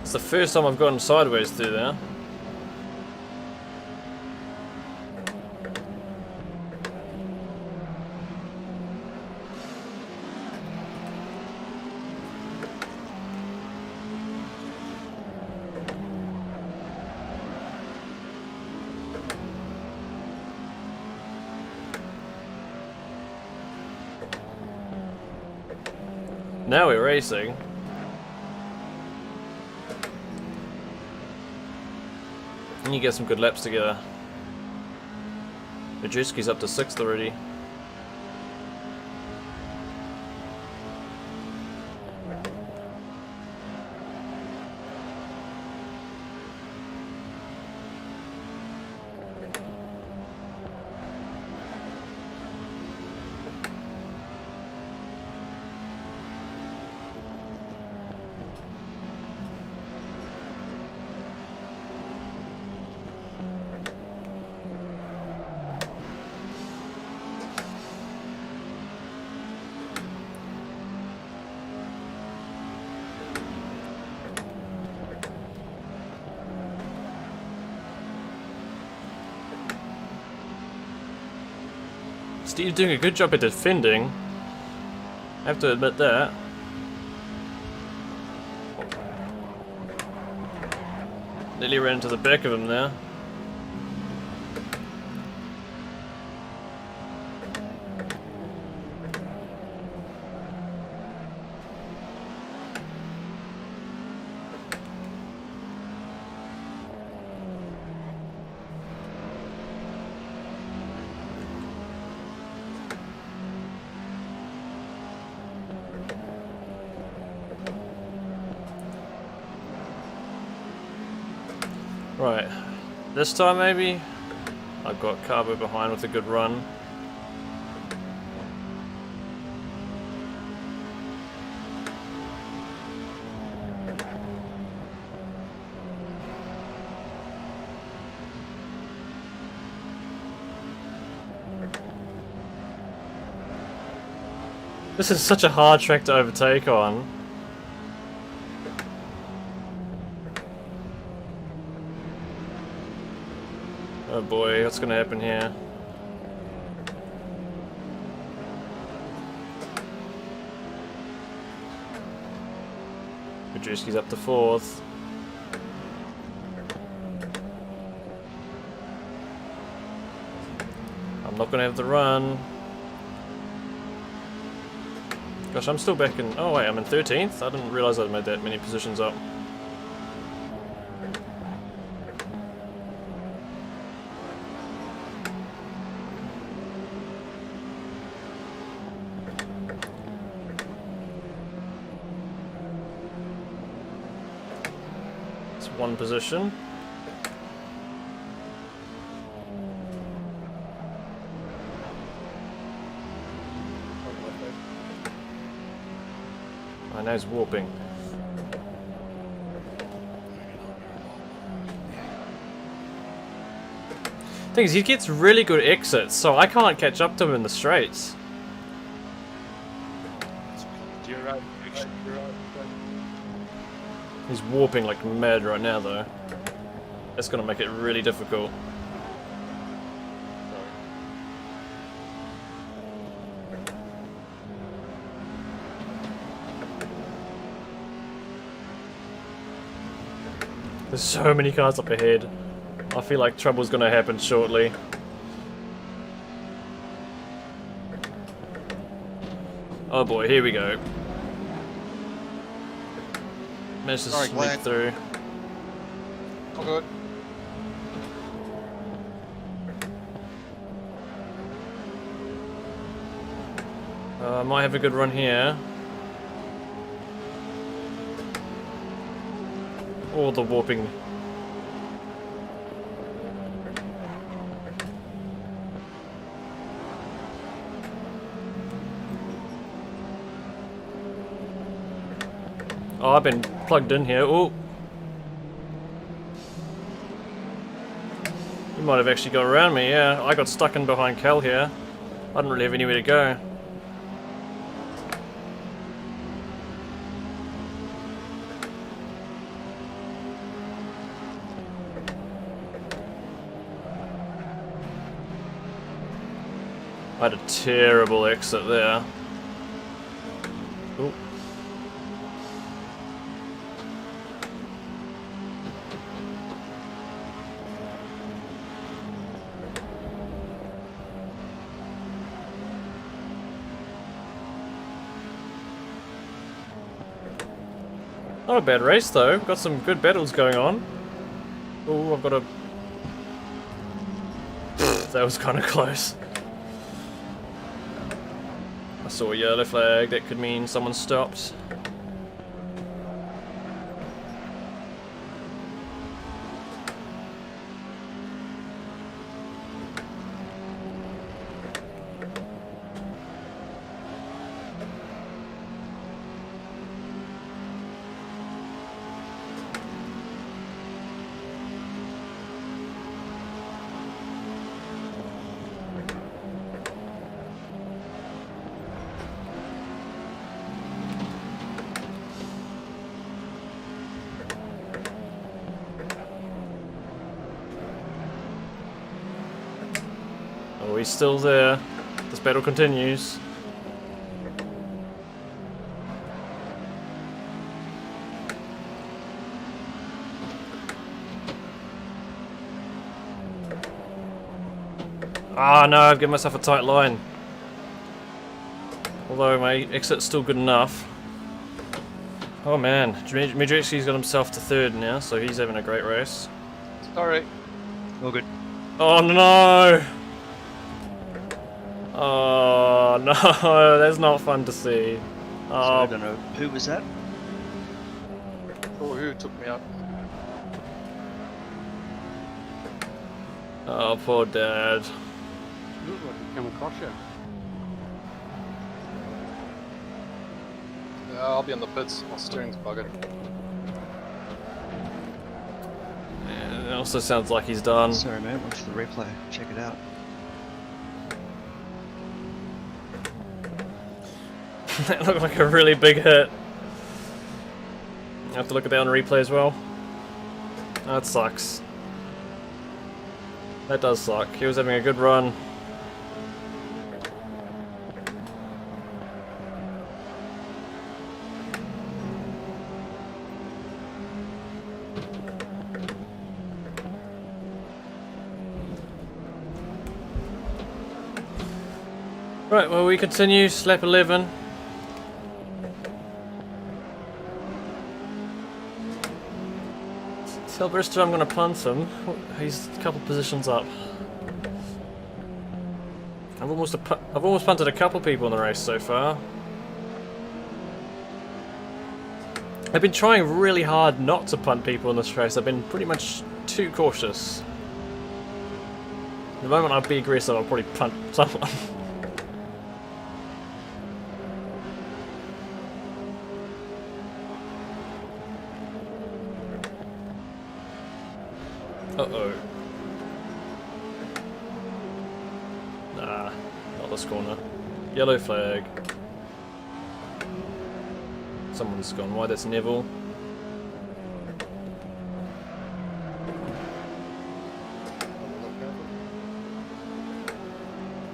It's the first time I've gotten sideways through there. Now we're racing. And you get some good laps together. Majewski's up to 6th already. Steve's doing a good job at defending. I have to admit that. Nearly ran into the back of him there. Right, this time maybe? I've got Carbo behind with a good run. This is such a hard track to overtake on. Oh boy, what's gonna happen here? Majewski's up to 4th. I'm not gonna have the run. Gosh, I'm still back in... Oh wait, I'm in 13th? I didn't realise I'd made that many positions up. one position. I know he's warping. Thing is, he gets really good exits, so I can't catch up to him in the straights. He's warping like mad right now, though. That's gonna make it really difficult. There's so many cars up ahead. I feel like trouble's gonna happen shortly. Oh boy, here we go. Managed to sneak through. All good. I might have a good run here. Or the warping. Oh, I've been plugged in here. Oh, you might have actually got around me. Yeah, I got stuck in behind Cal here. I didn't really have anywhere to go. I had a terrible exit there. Ooh. Not a bad race though, got some good battles going on. Oh, I've got a... That was kind of close. I saw a yellow flag, that could mean someone stopped. Oh, he's still there. This battle continues. Ah, no, I've given myself a tight line. Although my exit's still good enough. Oh man, Midrexky's got himself to third now, so he's having a great race. Alright. All good. Oh no! Oh no, that's not fun to see. So I don't know. Who was that? Oh, who took me out? Oh, poor dad. Look like he come across you. Yeah, I'll be in the pits. My steering's buggered. Yeah, it also sounds like he's done. Sorry, mate. Watch the replay. Check it out. That looked like a really big hit. I have to look at that on replay as well. That sucks. That does suck. He was having a good run. Right, well, we continue. Lap 11. Tell Brister I'm going to punt him. He's a couple positions up. I've almost punted a couple people in the race so far. I've been trying really hard not to punt people in this race. I've been pretty much too cautious. The moment I'd be aggressive, I'll probably punt someone. Uh-oh. Nah, not this corner. Yellow flag. Someone's gone wide, that's Neville.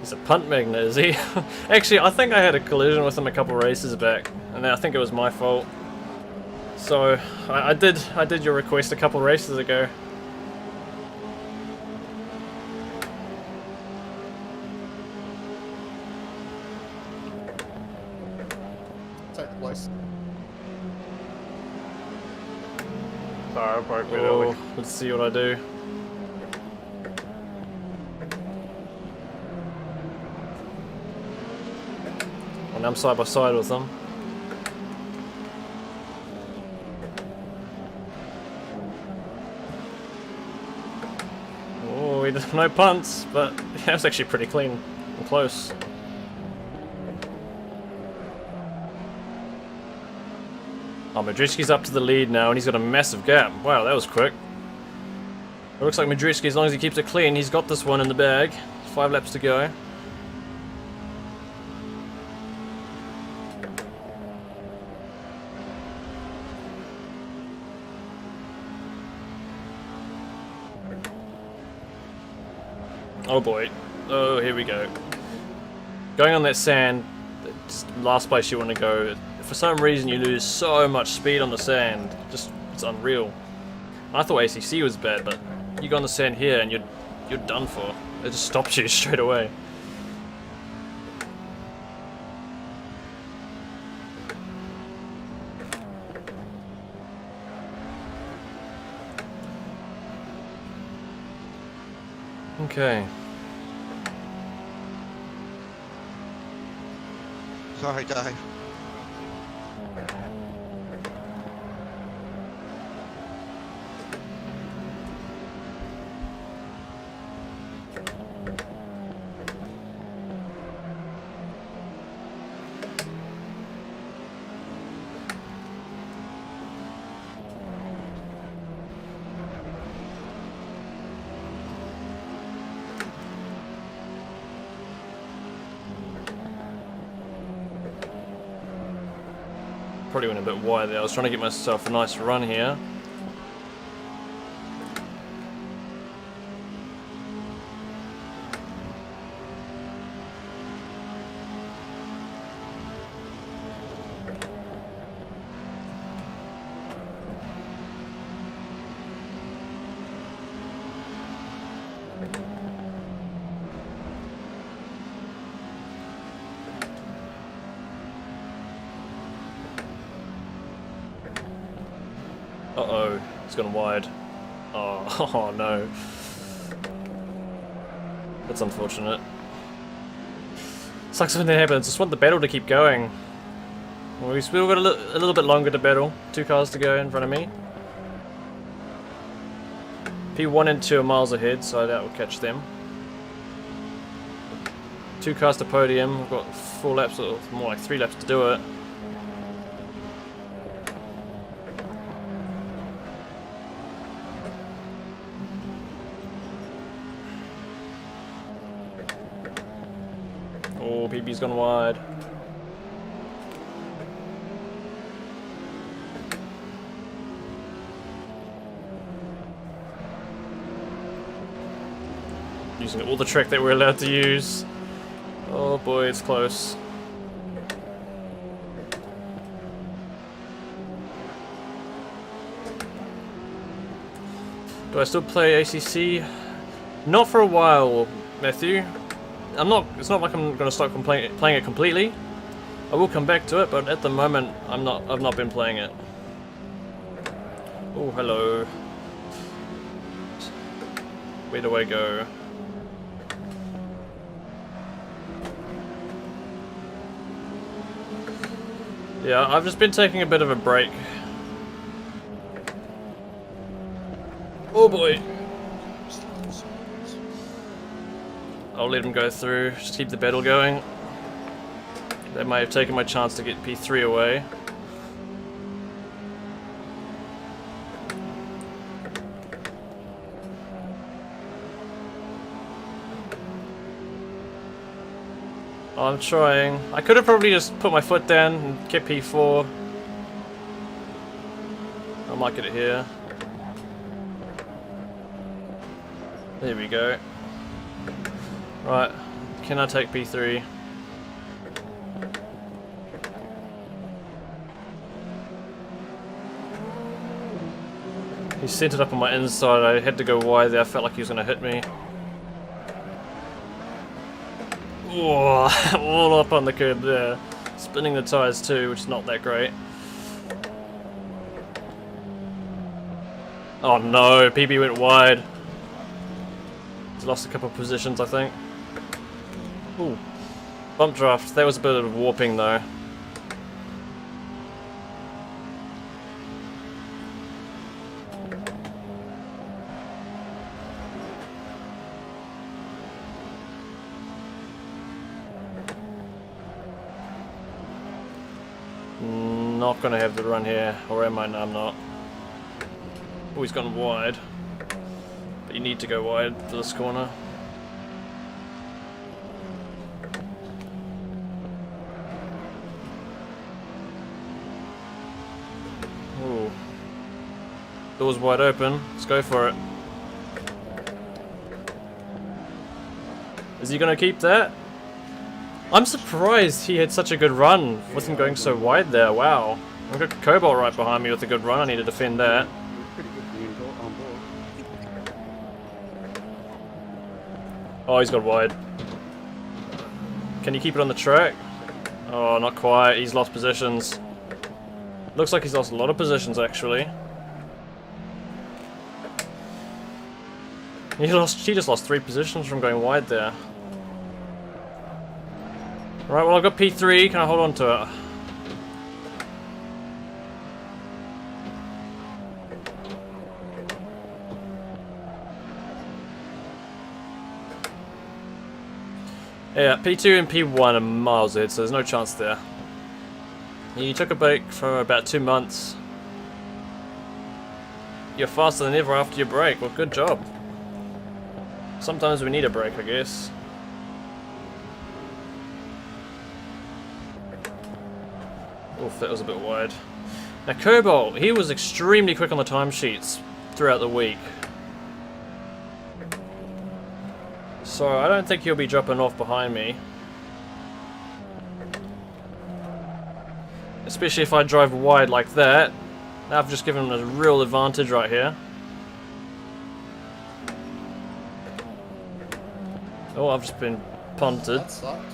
He's a punt magnet, is he? Actually, I think I had a collision with him a couple races back, and I think it was my fault. So, I did your request a couple races ago. Take the place. Sorry, I broke it. Oh, let's see what I do. And I'm side by side with them. Oh, we did no punts, but that was actually pretty clean and close. Oh, Madridsky's up to the lead now, and he's got a massive gap. Wow, that was quick. It looks like Madridsky, as long as he keeps it clean, he's got this one in the bag. 5 laps to go. Oh boy. Oh, here we go. Going on that sand, it's the last place you want to go. For some reason you lose so much speed on the sand. Just, it's unreal. I thought ACC was bad, but you go on the sand here and you're done for. It just stops you straight away. Okay. Sorry, Dave. Probably went a bit wide there. I was trying to get myself a nice run here. Uh-oh, it's gone wide. Oh, oh no. That's unfortunate. Sucks when that happens. Just want the battle to keep going. Well, we've still got a little bit longer to battle. 2 cars to go in front of me. P1 and 2 are miles ahead, so I doubt we'll catch them. 2 cars to podium. We've got 4 laps, or more like 3 laps to do it. Oh, PB's gone wide. Using all the track that we're allowed to use. Oh boy, it's close. Do I still play ACC? Not for a while, Matthew. It's not like I'm going to start playing it completely. I will come back to it, but at the moment, I've not been playing it. Oh, hello. Where do I go? Yeah, I've just been taking a bit of a break Oh boy. I'll let him go through, just keep the battle going. That might have taken my chance to get P3 away. Oh, I'm trying. I could have probably just put my foot down and kept P4. I might get it here. There we go. Right, can I take P3? He sent it up on my inside. I had to go wide there. I felt like he was going to hit me. Whoa, all up on the curb there. Spinning the tyres too, which is not that great. Oh no, PB went wide. He's lost a couple of positions, I think. Ooh. Bump draft. That was a bit of warping though. Not gonna have the run here, or am I? No, I'm not. Oh, he's gone wide. But you need to go wide for this corner. Ooh. Door's wide open. Let's go for it. Is he gonna keep that? I'm surprised he had such a good run. Wasn't going so wide there. Wow. I've got Cobalt right behind me with a good run. I need to defend that. Oh, he's got wide. Can you keep it on the track? Oh, not quite. He's lost positions. Looks like he's lost a lot of positions, actually. He just lost 3 positions from going wide there. Right, well I've got P3, can I hold on to it? Yeah, P2 and P1 are miles ahead, so there's no chance there. You took a break for about 2 months. You're faster than ever after your break, well good job. Sometimes we need a break, I guess. Oof, that was a bit wide. Now Cobalt, he was extremely quick on the timesheets throughout the week. So I don't think he'll be dropping off behind me. Especially if I drive wide like that. Now I've just given him a real advantage right here. Oh, I've just been punted. That sucked.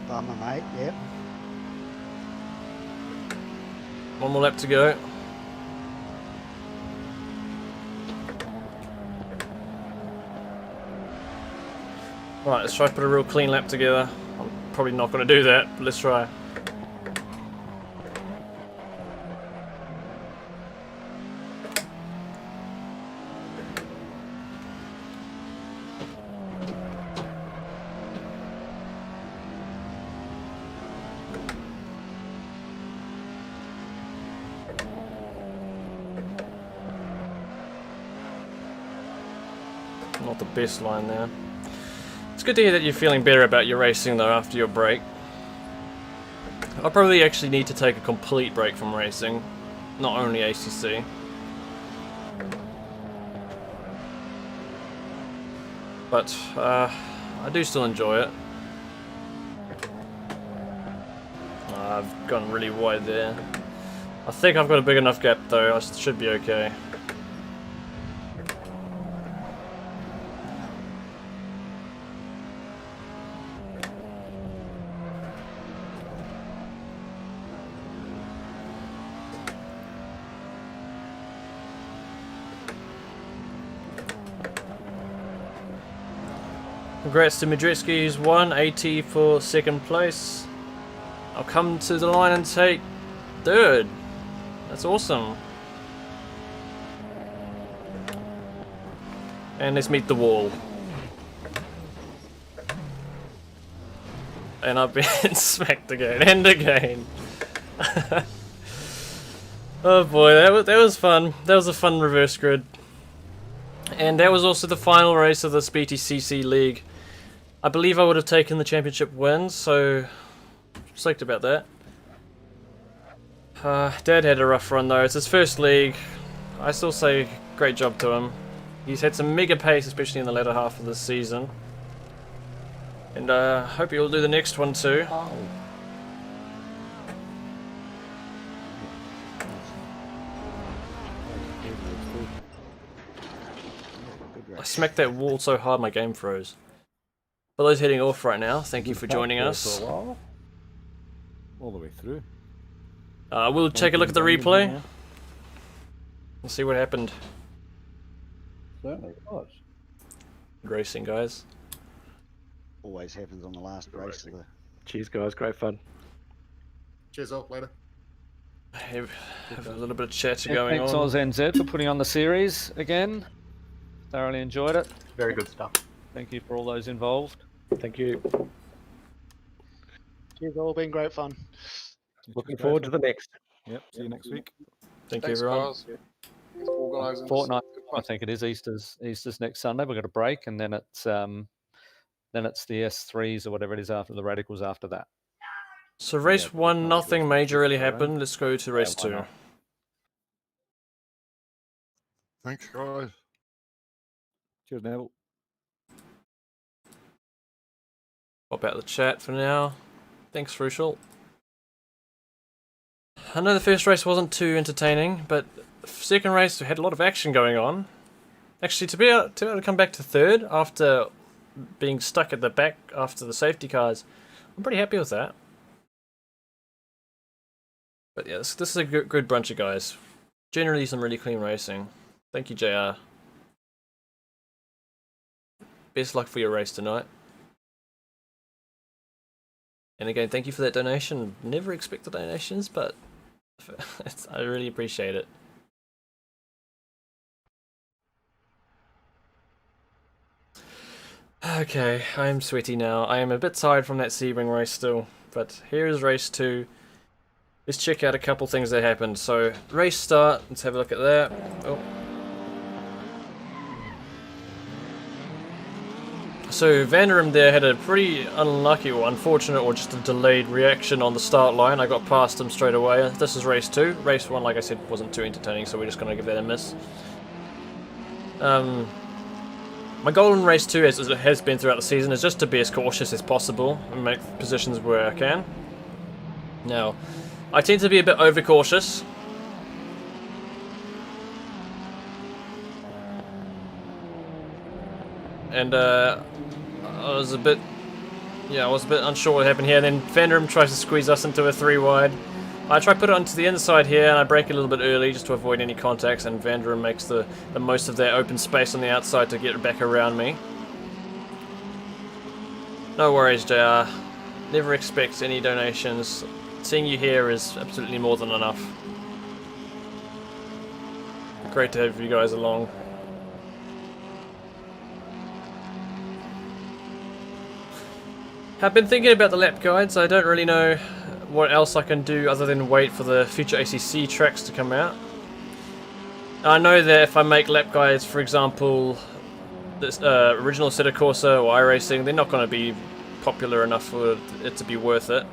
Bummer, mate, yep. One more lap to go. Right, let's try to put a real clean lap together. I'm probably not going to do that, but let's try. Not the best line there. It's good to hear that you're feeling better about your racing though after your break. I'll probably actually need to take a complete break from racing, not only ACC. But I do still enjoy it. I've gone really wide there. I think I've got a big enough gap though, I should be okay. Congrats to Madridsky, who's won. AT for 2nd place. I'll come to the line and take 3rd. That's awesome. And let's meet the wall. And I've been smacked again and again. Oh boy, that was fun. That was a fun reverse grid. And that was also the final race of this BTCC league. I believe I would have taken the championship win, so psyched about that. Dad had a rough run though. It's his first league. I still say great job to him. He's had some mega pace, especially in the latter half of this season. And hope he'll do the next one too. Oh. I smacked that wall so hard my game froze. For those heading off right now, thank you for joining us. All the way through. We'll take a look at the replay. We'll see what happened. Certainly was. Good racing, guys. Always happens on the last race of the... Cheers, guys. Great fun. Cheers, all. Later. Have a little bit of chat Yeah, going thanks on. OZNZ for putting on the series again. Thoroughly enjoyed it. Very good stuff. Thank you for all those involved. Thank you. It's all been great fun. Looking forward to the next. Yep, see you next week. Thank you, everyone. Guys. Thanks for organising. Fortnight, I think it is. Easter's next Sunday. We've got a break, and then it's the S3s or whatever it is after the radicals after that. So race 1, nothing major really happened. Let's go to race 2. Thanks, guys. Cheers, Neville. Pop out the chat for now. Thanks, Rushel. I know the first race wasn't too entertaining, but the second race had a lot of action going on. Actually, to be able to come back to third after being stuck at the back after the safety cars, I'm pretty happy with that. But yeah, this is a good bunch of guys. Generally some really clean racing. Thank you, JR. Best luck for your race tonight. And again, thank you for that donation. Never expect the donations, but I really appreciate it. Okay, I'm sweaty now. I am a bit tired from that Sebring race still, but here is race 2. Let's check out a couple things that happened. So, race start, let's have a look at that. Oh. So, Vanderum there had a pretty unlucky or unfortunate or just a delayed reaction on the start line. I got past him straight away. This is race 2. Race 1, like I said, wasn't too entertaining, so we're just going to give that a miss. My goal in race 2, as it has been throughout the season, is just to be as cautious as possible and make positions where I can. Now, I tend to be a bit overcautious. And I was a bit unsure what happened here. Then Vanderum tries to squeeze us into a 3 wide. I try to put it onto the inside here, and I brake a little bit early just to avoid any contacts, and Vanderum makes the most of that open space on the outside to get back around me. No worries, JR. Never expect any donations. Seeing you here is absolutely more than enough. Great to have you guys along. I've been thinking about the lap guides. I don't really know what else I can do other than wait for the future ACC tracks to come out. I know that if I make lap guides, for example, this original Assetto Corsa or iRacing, they're not going to be popular enough for it to be worth it.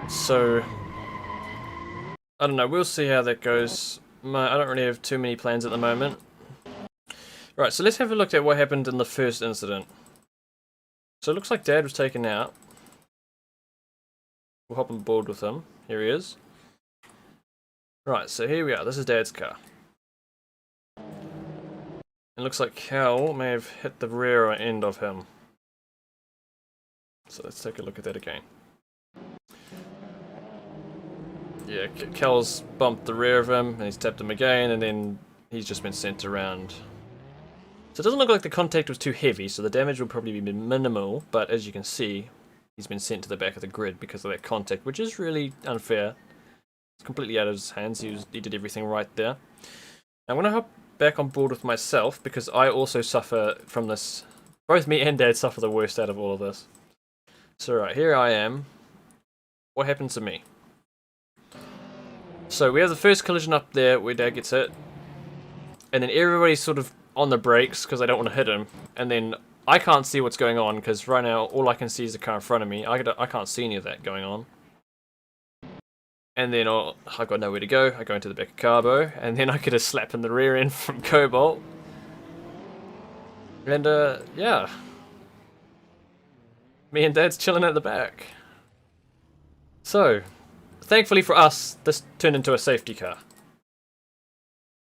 So, I don't know, we'll see how that goes. I don't really have too many plans at the moment. Right, so let's have a look at what happened in the first incident. So it looks like Dad was taken out. We'll hop on board with him. Here he is. Right, so here we are. This is Dad's car. It looks like Cal may have hit the rear end of him. So let's take a look at that again. Yeah, Cal's bumped the rear of him, and he's tapped him again, and then he's just been sent around. So it doesn't look like the contact was too heavy, so the damage will probably be minimal, but as you can see, he's been sent to the back of the grid because of that contact, which is really unfair. It's completely out of his hands. He did everything right there. I'm going to hop back on board with myself because I also suffer from this. Both me and Dad suffer the worst out of all of this. So right, here I am. What happens to me? So we have the first collision up there where Dad gets hit. And then everybody's sort of on the brakes because I don't want to hit him. And then I can't see what's going on because right now all I can see is the car in front of me. I can't see any of that going on. And then I've got nowhere to go. I go into the back of Carbo, and then I get a slap in the rear end from Cobalt. And yeah. Me and Dad's chilling at the back. So, thankfully for us, this turned into a safety car.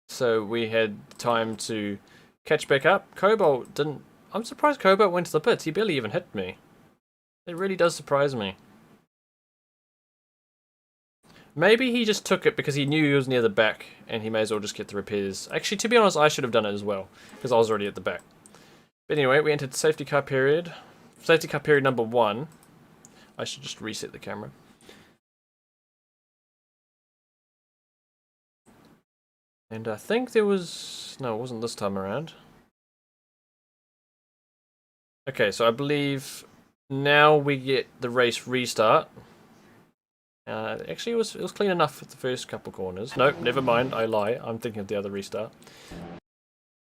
So we had time to catch back up. Cobalt didn't... I'm surprised Cobalt went to the pits. He barely even hit me. It really does surprise me. Maybe he just took it because he knew he was near the back and he may as well just get the repairs. Actually, to be honest, I should have done it as well because I was already at the back. But anyway, we entered safety car period. Safety car period number 1. I should just reset the camera. And I think there was... No, it wasn't this time around. Okay, so I believe now we get the race restart. Actually, it was clean enough at the first couple corners. Nope, never mind, I lie. I'm thinking of the other restart.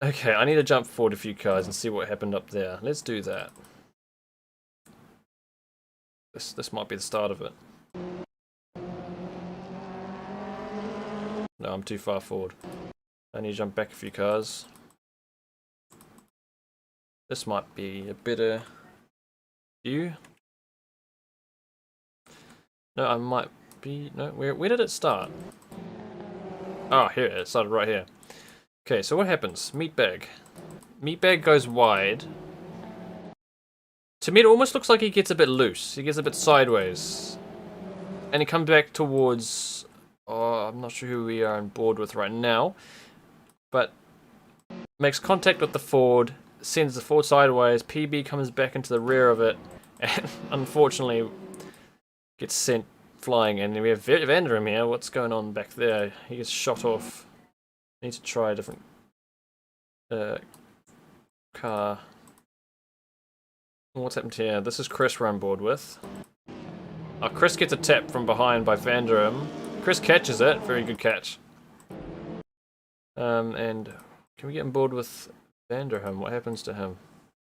Okay, I need to jump forward a few cars and see what happened up there. Let's do that. This might be the start of it. No, I'm too far forward. I need to jump back a few cars. This might be a better view. No, I might be... No, where did it start? Ah, here it started right here. Okay, so what happens? Meatbag. Meatbag goes wide. To me, it almost looks like he gets a bit loose. He gets a bit sideways. And he comes back towards... Oh, I'm not sure who we are on board with right now. But makes contact with the Ford, sends the Ford sideways, PB comes back into the rear of it, and unfortunately gets sent flying. And we have Vanderum here. What's going on back there? He gets shot off. Need to try a different car. What's happened here? This is Chris we're on board with. Oh, Chris gets a tap from behind by Vanderum. Chris catches it. Very good catch. And can we get on board with Vanderum? What happens to him?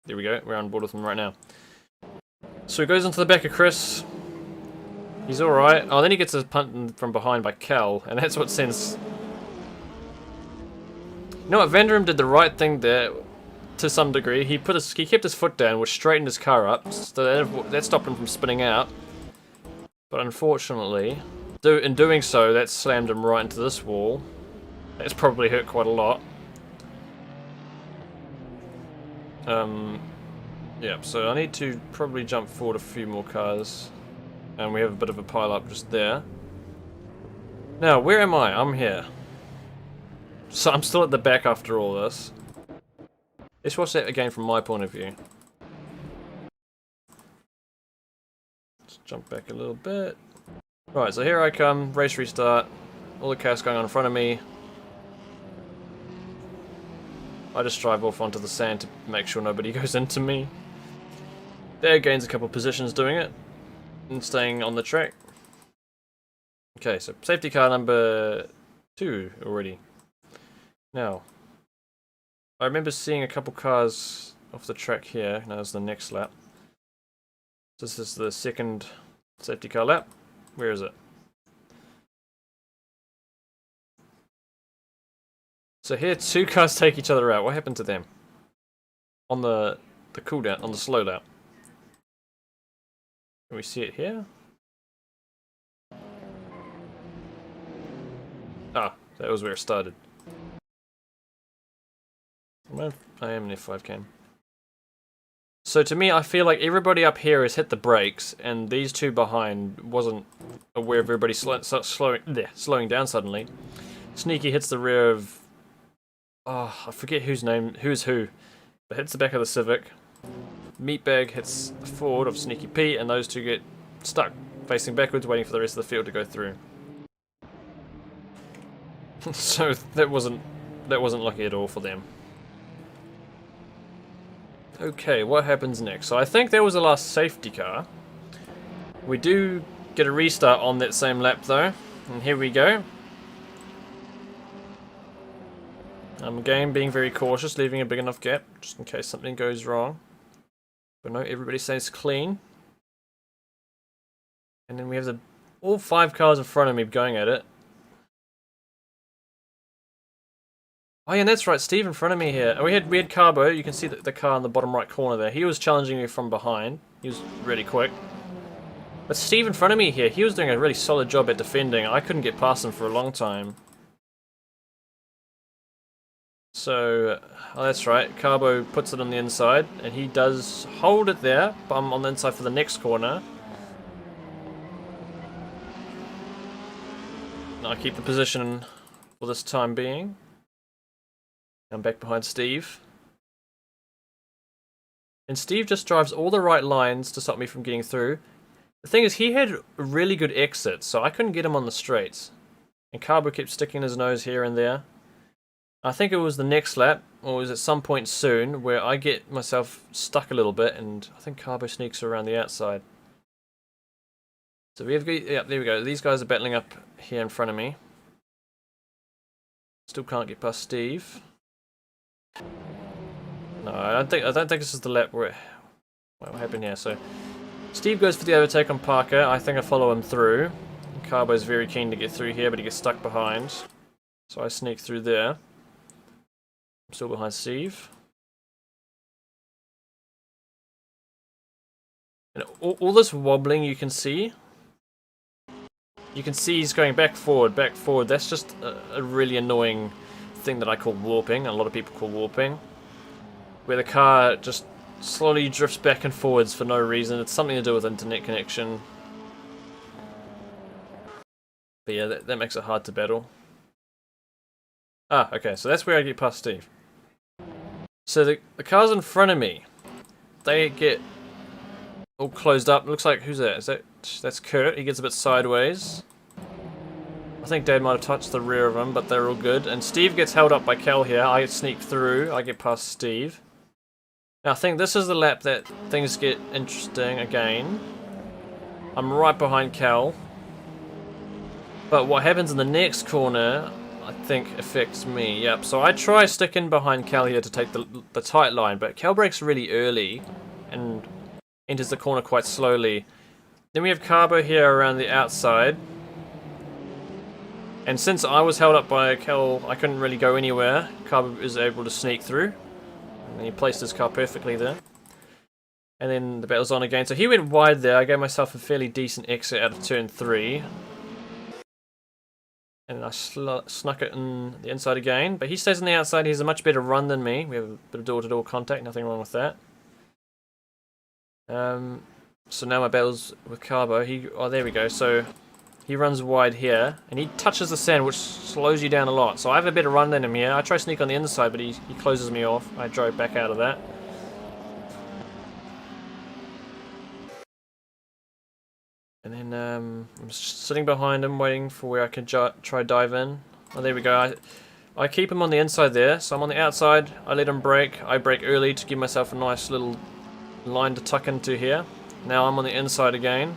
There we go. We're on board with him right now. So he goes into the back of Chris. He's alright. Oh, then he gets a punt from behind by Cal, and that's what sends... You know what? Vanderum did the right thing there to some degree. He kept his foot down, which straightened his car up, so that stopped him from spinning out. But unfortunately, in doing so, that slammed him right into this wall. That's probably hurt quite a lot. Yeah, so I need to probably jump forward a few more cars. And we have a bit of a pile up just there. Now, where am I? I'm here. So I'm still at the back after all this. Let's watch that again from my point of view. Let's jump back a little bit. Right, so here I come, race restart. All the chaos going on in front of me. I just drive off onto the sand to make sure nobody goes into me. There gains a couple positions doing it. And staying on the track. Okay, so safety car number 2 already. Now, I remember seeing a couple cars off the track here. Now it's the next lap. This is the second safety car lap. Where is it? So here 2 cars take each other out. What happened to them? On the cooldown, on the slow lap. Can we see it here? Ah, that was where it started. I am an F5 cam. So to me, I feel like everybody up here has hit the brakes, and these 2 behind wasn't aware of everybody slowing down suddenly. Sneaky hits the rear of... Oh, I forget who's who. But hits the back of the Civic. Meatbag hits the Ford of Sneaky Pete, and those 2 get stuck, facing backwards, waiting for the rest of the field to go through. So that wasn't that wasn't lucky at all for them. Okay, what happens next? So I think that was the last safety car. We do get a restart on that same lap though, and here we go. I'm again being very cautious, leaving a big enough gap just in case something goes wrong. But no, everybody stays clean. And then we have all 5 cars in front of me going at it. Oh yeah, that's right, Steve in front of me here. And we had Carbo, you can see the car in the bottom right corner there. He was challenging me from behind. He was really quick. But Steve in front of me here, he was doing a really solid job at defending. I couldn't get past him for a long time. So, oh that's right, Carbo puts it on the inside, and he does hold it there, but I'm on the inside for the next corner. I keep the position for this time being. I'm back behind Steve. And Steve just drives all the right lines to stop me from getting through. The thing is, he had a really good exit, so I couldn't get him on the straights. And Carbo kept sticking his nose here and there. I think it was the next lap, or it was at some point soon, where I get myself stuck a little bit, and I think Carbo sneaks around the outside. So we have, yeah, there we go. These guys are battling up here in front of me. Still can't get past Steve. No, I don't think this is the lap where what happened here. So Steve goes for the overtake on Parker. I think I follow him through. Carbo's very keen to get through here, but he gets stuck behind. So I sneak through there. I'm still behind Steve. And all this wobbling you can see. You can see he's going back forward, back forward. That's just a really annoying thing that I call warping. A lot of people call warping. Where the car just slowly drifts back and forwards for no reason. It's something to do with internet connection. But yeah, that makes it hard to battle. Ah, okay, so that's where I get past Steve. So the cars in front of me, they get all closed up. It looks like, who's that? That's Kurt. He gets a bit sideways. I think Dad might have touched the rear of him, but they're all good. And Steve gets held up by Cal here. I sneak through. I get past Steve. Now I think this is the lap that things get interesting again. I'm right behind Cal. But what happens in the next corner, I think, affects me. Yep, so I try sticking behind Cal here to take the tight line, but Cal brakes really early and enters the corner quite slowly. Then we have Carbo here around the outside. And since I was held up by Cal, I couldn't really go anywhere. Carbo is able to sneak through. And he placed his car perfectly there. And then the battle's on again. So he went wide there. I gave myself a fairly decent exit out of turn 3. And I snuck it in the inside again. But he stays on the outside. He has a much better run than me. We have a bit of door-to-door contact. Nothing wrong with that. So now my battle's with Carbo. Oh, there we go. So he runs wide here. And he touches the sand, which slows you down a lot. So I have a better run than him here. I try to sneak on the inside, but he closes me off. I drove back out of that. And then I'm just sitting behind him, waiting for where I can try dive in. Oh, there we go. I keep him on the inside there. So I'm on the outside. I let him brake. I brake early to give myself a nice little line to tuck into here. Now I'm on the inside again.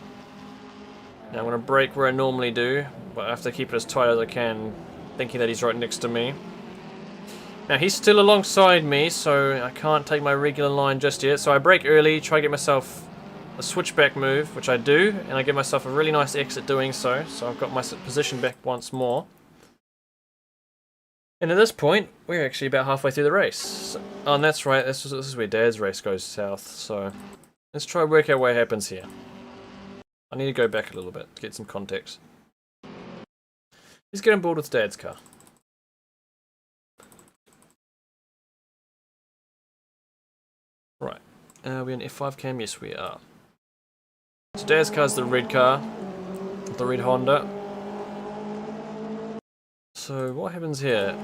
Now I'm going to brake where I normally do, but I have to keep it as tight as I can, thinking that he's right next to me. Now he's still alongside me, so I can't take my regular line just yet. So I brake early, try to get myself a switchback move, which I do, and I give myself a really nice exit doing so. So I've got my position back once more. And at this point, we're actually about halfway through the race. Oh, and that's right, this is where Dad's race goes south, so let's try to work out what happens here. I need to go back a little bit to get some context. Let's get on board with Dad's car. Right, are we in F5 cam? Yes, we are. So Dad's car's the red car, the red Honda. So what happens here?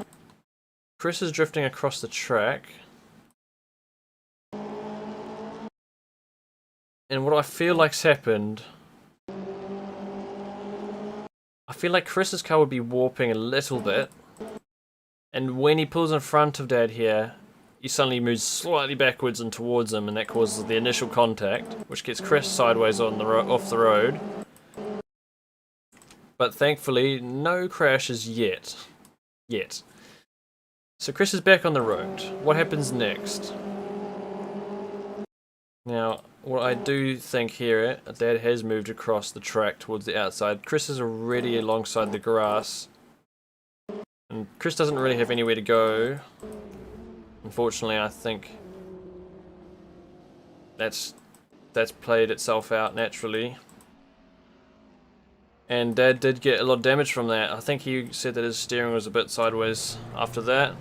Chris is drifting across the track. And what I feel like's happened, I feel like Chris's car would be warping a little bit. And when he pulls in front of Dad here, he suddenly moves slightly backwards and towards him, and that causes the initial contact, which gets Chris sideways on the off the road. But thankfully, no crashes yet. So Chris is back on the road. What happens next? Now, what I do think here, Dad has moved across the track towards the outside. Chris is already alongside the grass. And Chris doesn't really have anywhere to go. Unfortunately, I think that's played itself out naturally. And Dad did get a lot of damage from that. I think he said that his steering was a bit sideways after that.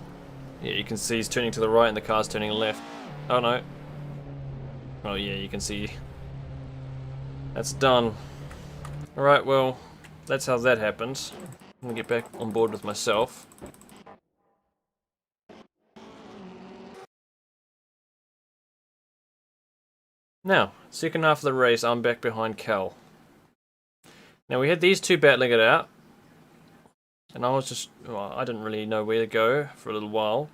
Yeah, you can see he's turning to the right and the car's turning left. Oh no. Oh yeah, you can see. That's done. Alright, well, that's how that happened. I'm gonna get back on board with myself. Now, second half of the race, I'm back behind Cal. Now we had these two battling it out. And I was just, well, I didn't really know where to go for a little while.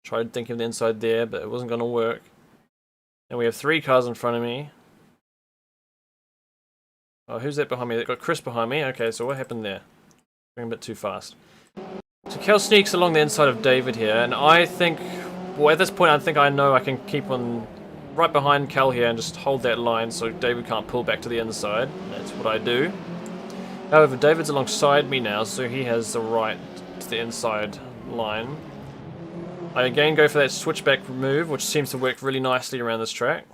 Tried thinking of the inside there, but it wasn't going to work. And we have 3 cars in front of me. Oh, who's that behind me? They've got Chris behind me. Okay, so what happened there? Going a bit too fast. So Cal sneaks along the inside of David here, and I think, well, at this point I think I know I can keep on right behind Cal here and just hold that line so David can't pull back to the inside. That's what I do. However, David's alongside me now, so he has the right to the inside line. I again go for that switchback move, which seems to work really nicely around this track.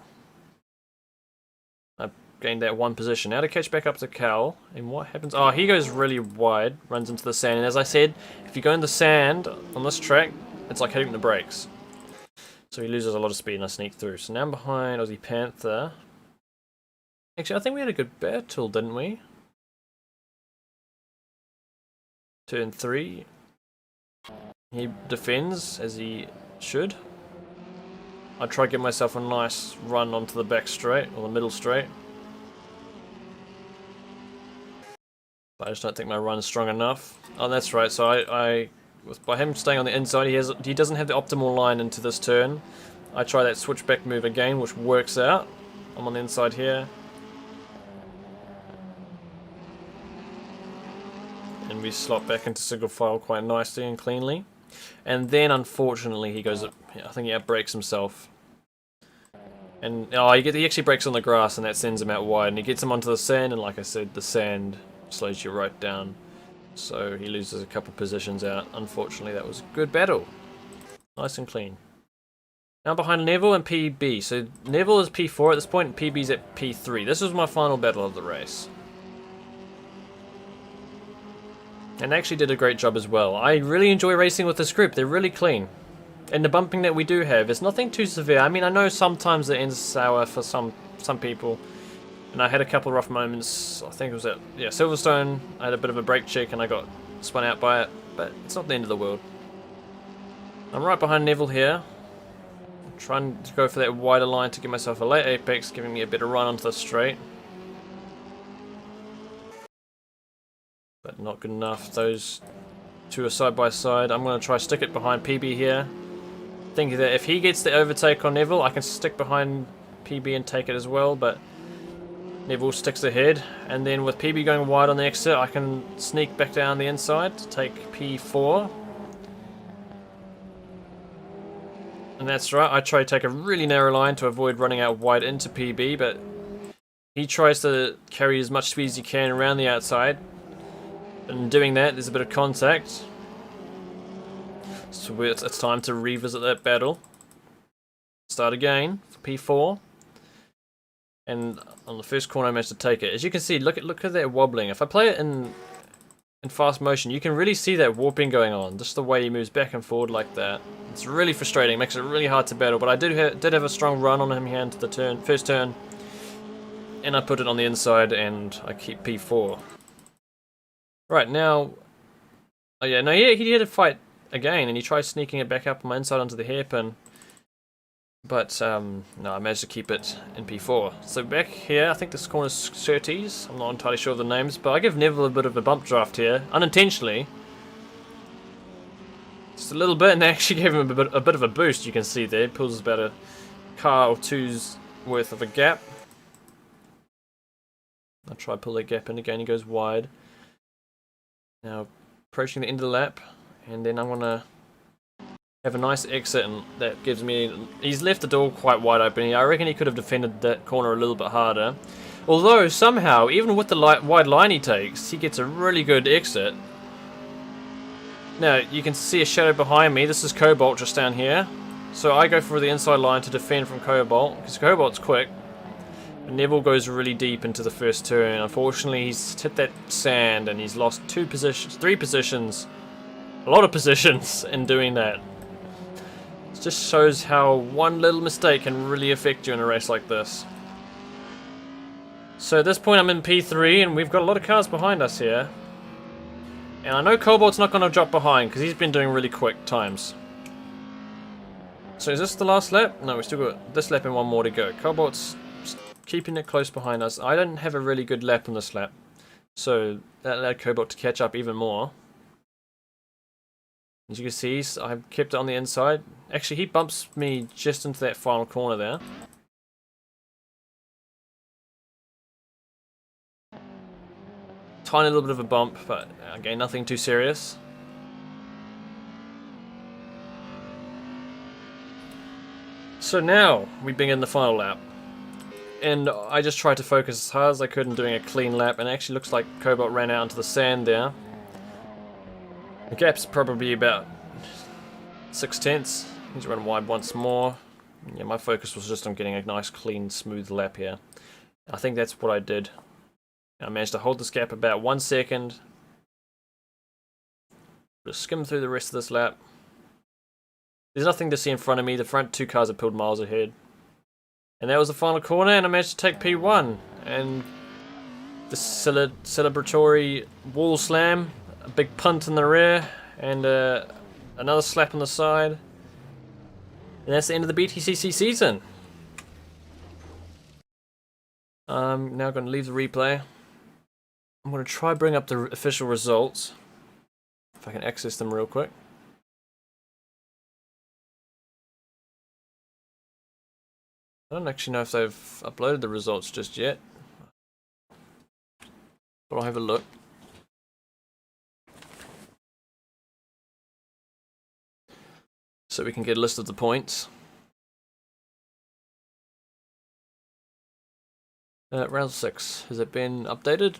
I've gained that 1 position. Now to catch back up to Cal, and what happens? Oh, he goes really wide, runs into the sand, and as I said, if you go in the sand on this track, it's like hitting the brakes. So he loses a lot of speed and I sneak through. So now I'm behind Aussie Panther. Actually, I think we had a good battle, didn't we? Turn 3. He defends, as he should. I try to get myself a nice run onto the back straight, or the middle straight. But I just don't think my run is strong enough. Oh, that's right, so by him staying on the inside, he doesn't have the optimal line into this turn. I try that switchback move again, which works out. I'm on the inside here. And we slot back into single file quite nicely and cleanly. And then, unfortunately, he goes, I think he outbrakes himself. And he actually brakes on the grass, and that sends him out wide. And he gets him onto the sand, and like I said, the sand slows you right down. So he loses a couple positions out. Unfortunately, that was a good battle. Nice and clean. Now behind Neville and PB. So Neville is P4 at this point, and PB's at P3. This was my final battle of the race. And they actually did a great job as well. I really enjoy racing with this group. They're really clean. And the bumping that we do have is nothing too severe. I mean, I know sometimes it ends sour for some people. And I had a couple of rough moments. I think it was at Silverstone. I had a bit of a brake check and I got spun out by it. But it's not the end of the world. I'm right behind Neville here. I'm trying to go for that wider line to give myself a late apex, giving me a better run onto the straight. But not good enough. Those two are side by side. I'm going to try to stick it behind PB here. Thinking that if he gets the overtake on Neville, I can stick behind PB and take it as well. But Neville sticks ahead. And then with PB going wide on the exit, I can sneak back down the inside to take P4. And that's right. I try to take a really narrow line to avoid running out wide into PB. But he tries to carry as much speed as he can around the outside. And doing that, there's a bit of contact. So it's time to revisit that battle. Start again for P4. And on the first corner I managed to take it. As you can see, look at that wobbling. If I play it in fast motion, you can really see that warping going on. Just the way he moves back and forward like that. It's really frustrating, makes it really hard to battle. But I did have a strong run on him here into the first turn. And I put it on the inside and I keep P4. Right, now... Oh yeah, no, he had a fight again, and he tried sneaking it back up on my inside onto the hairpin. But, no, I managed to keep it in P4. So back here, I think this corner's Surtees. I'm not entirely sure of the names, but I give Neville a bit of a bump draft here, unintentionally. Just a little bit, and actually gave him a bit of a boost. You can see there, pulls about a car or two's worth of a gap. I'll try pull that gap in again. He goes wide. Now approaching the end of the lap, and then I'm gonna have a nice exit, and that gives me. He's left the door quite wide open. I reckon he could have defended that corner a little bit harder. Although somehow, even with the wide line he takes, he gets a really good exit. Now you can see a shadow behind me. This is Cobalt just down here. So I go for the inside line to defend from Cobalt because Cobalt's quick. Neville goes really deep into the first turn. Unfortunately, he's hit that sand and he's lost 3 positions. A lot of positions in doing that. It just shows how one little mistake can really affect you in a race like this. So at this point I'm in P3 and we've got a lot of cars behind us here. And I know Cobalt's not going to drop behind because he's been doing really quick times. So is this the last lap? No, we still got this lap and one more to go. Cobalt's keeping it close behind us. I didn't have a really good lap on this lap, so that allowed Cobalt to catch up even more. As you can see, I've kept it on the inside. Actually, he bumps me just into that final corner there. Tiny little bit of a bump, but again, nothing too serious. So now we begin the final lap. And I just tried to focus as hard as I could in doing a clean lap, and it actually looks like Cobalt ran out into the sand there. The gap's probably about 6/10. He's run wide once more. Yeah, my focus was just on getting a nice, clean, smooth lap here. I think that's what I did. I managed to hold this gap about 1 second. Just skim through the rest of this lap. There's nothing to see in front of me. The front 2 cars are pulled miles ahead. And that was the final corner, and I managed to take P1. And the celebratory wall slam, a big punt in the rear, and another slap on the side. And that's the end of the BTCC season. I'm now going to leave the replay. I'm going to try bring up the official results, if I can access them real quick. I don't actually know if they've uploaded the results just yet, but I'll have a look. So we can get a list of the points. Round 6, has it been updated?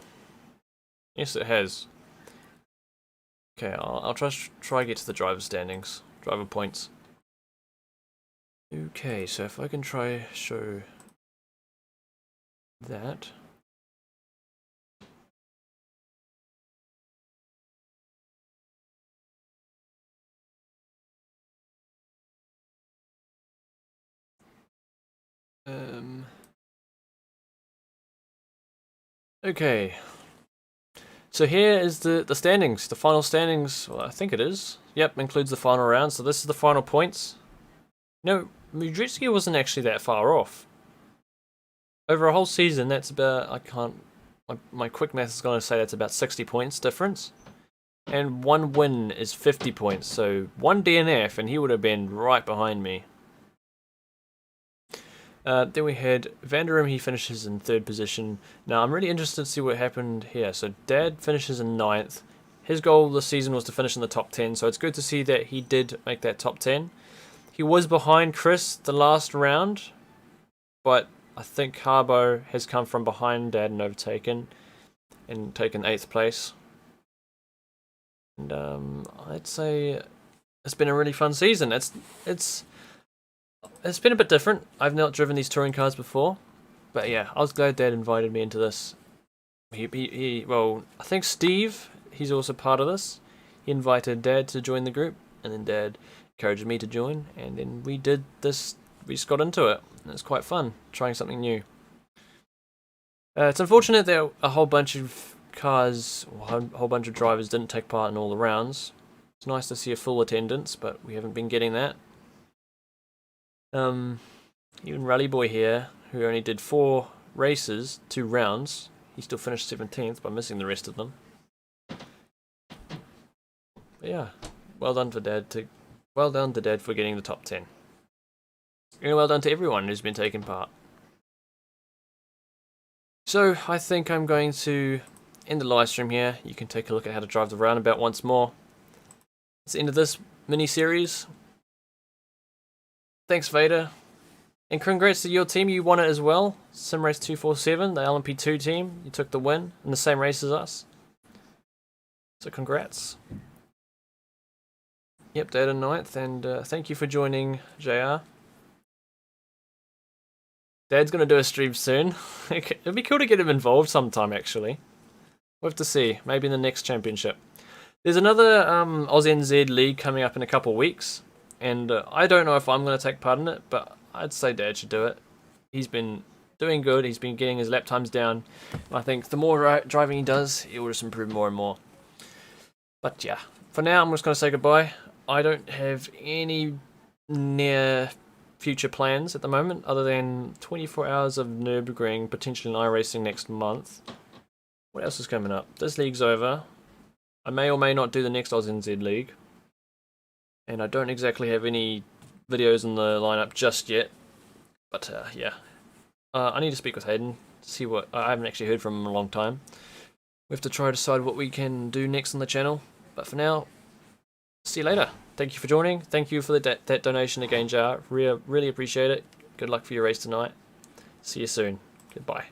Yes, it has. Okay, I'll try get to the driver standings, driver points. Okay, so if I can try show that. Okay. So here is the standings, the final standings. Well, I think it is. Yep, includes the final round. So this is the final points. No, Mudritsky wasn't actually that far off. Over a whole season, that's about, my quick math is going to say that's about 60 points difference. And one win is 50 points, so one DNF and he would have been right behind me. Then we had Vanderim, he finishes in 3rd position. Now I'm really interested to see what happened here. So Dad finishes in 9th. His goal this season was to finish in the top 10, so it's good to see that he did make that top 10. He was behind Chris the last round, but I think Harbo has come from behind Dad and overtaken and taken 8th place. And I'd say it's been a really fun season. It's been a bit different. I've not driven these touring cars before, but yeah, I was glad Dad invited me into this. Well, I think Steve, he's also part of this. He invited Dad to join the group, and then Dad encouraged me to join, and then we did this. We just got into it. It's quite fun trying something new. It's unfortunate that a whole bunch of cars, or a whole bunch of drivers didn't take part in all the rounds. It's nice to see a full attendance, but we haven't been getting that. Even Rally Boy here, who only did 4 races, 2 rounds, he still finished 17th by missing the rest of them. But yeah, well done to Dad for getting the top 10. And well done to everyone who's been taking part. So I think I'm going to end the live stream here. You can take a look at how to drive the roundabout once more. It's the end of this mini-series. Thanks, Vader. And congrats to your team, you won it as well. Simrace 247, the LMP2 team. You took the win in the same race as us. So congrats. Yep, Dad and 9th, and thank you for joining, JR. Dad's going to do a stream soon. It'd be cool to get him involved sometime, actually. We'll have to see. Maybe in the next championship. There's another OZNZ league coming up in a couple of weeks. And I don't know if I'm going to take part in it, but I'd say Dad should do it. He's been doing good. He's been getting his lap times down. I think the more driving he does, it will just improve more and more. But yeah, for now, I'm just going to say goodbye. I don't have any near future plans at the moment, other than 24 hours of Nürburgring, potentially an iRacing next month. What else is coming up? This league's over. I may or may not do the next OZNZ league. And I don't exactly have any videos in the lineup just yet. But yeah. I need to speak with Hayden, see what... I haven't actually heard from him in a long time. We have to try to decide what we can do next on the channel. But for now, see you later. Thank you for joining. Thank you for that donation again, Jar. Really appreciate it. Good luck for your race tonight. See you soon. Goodbye.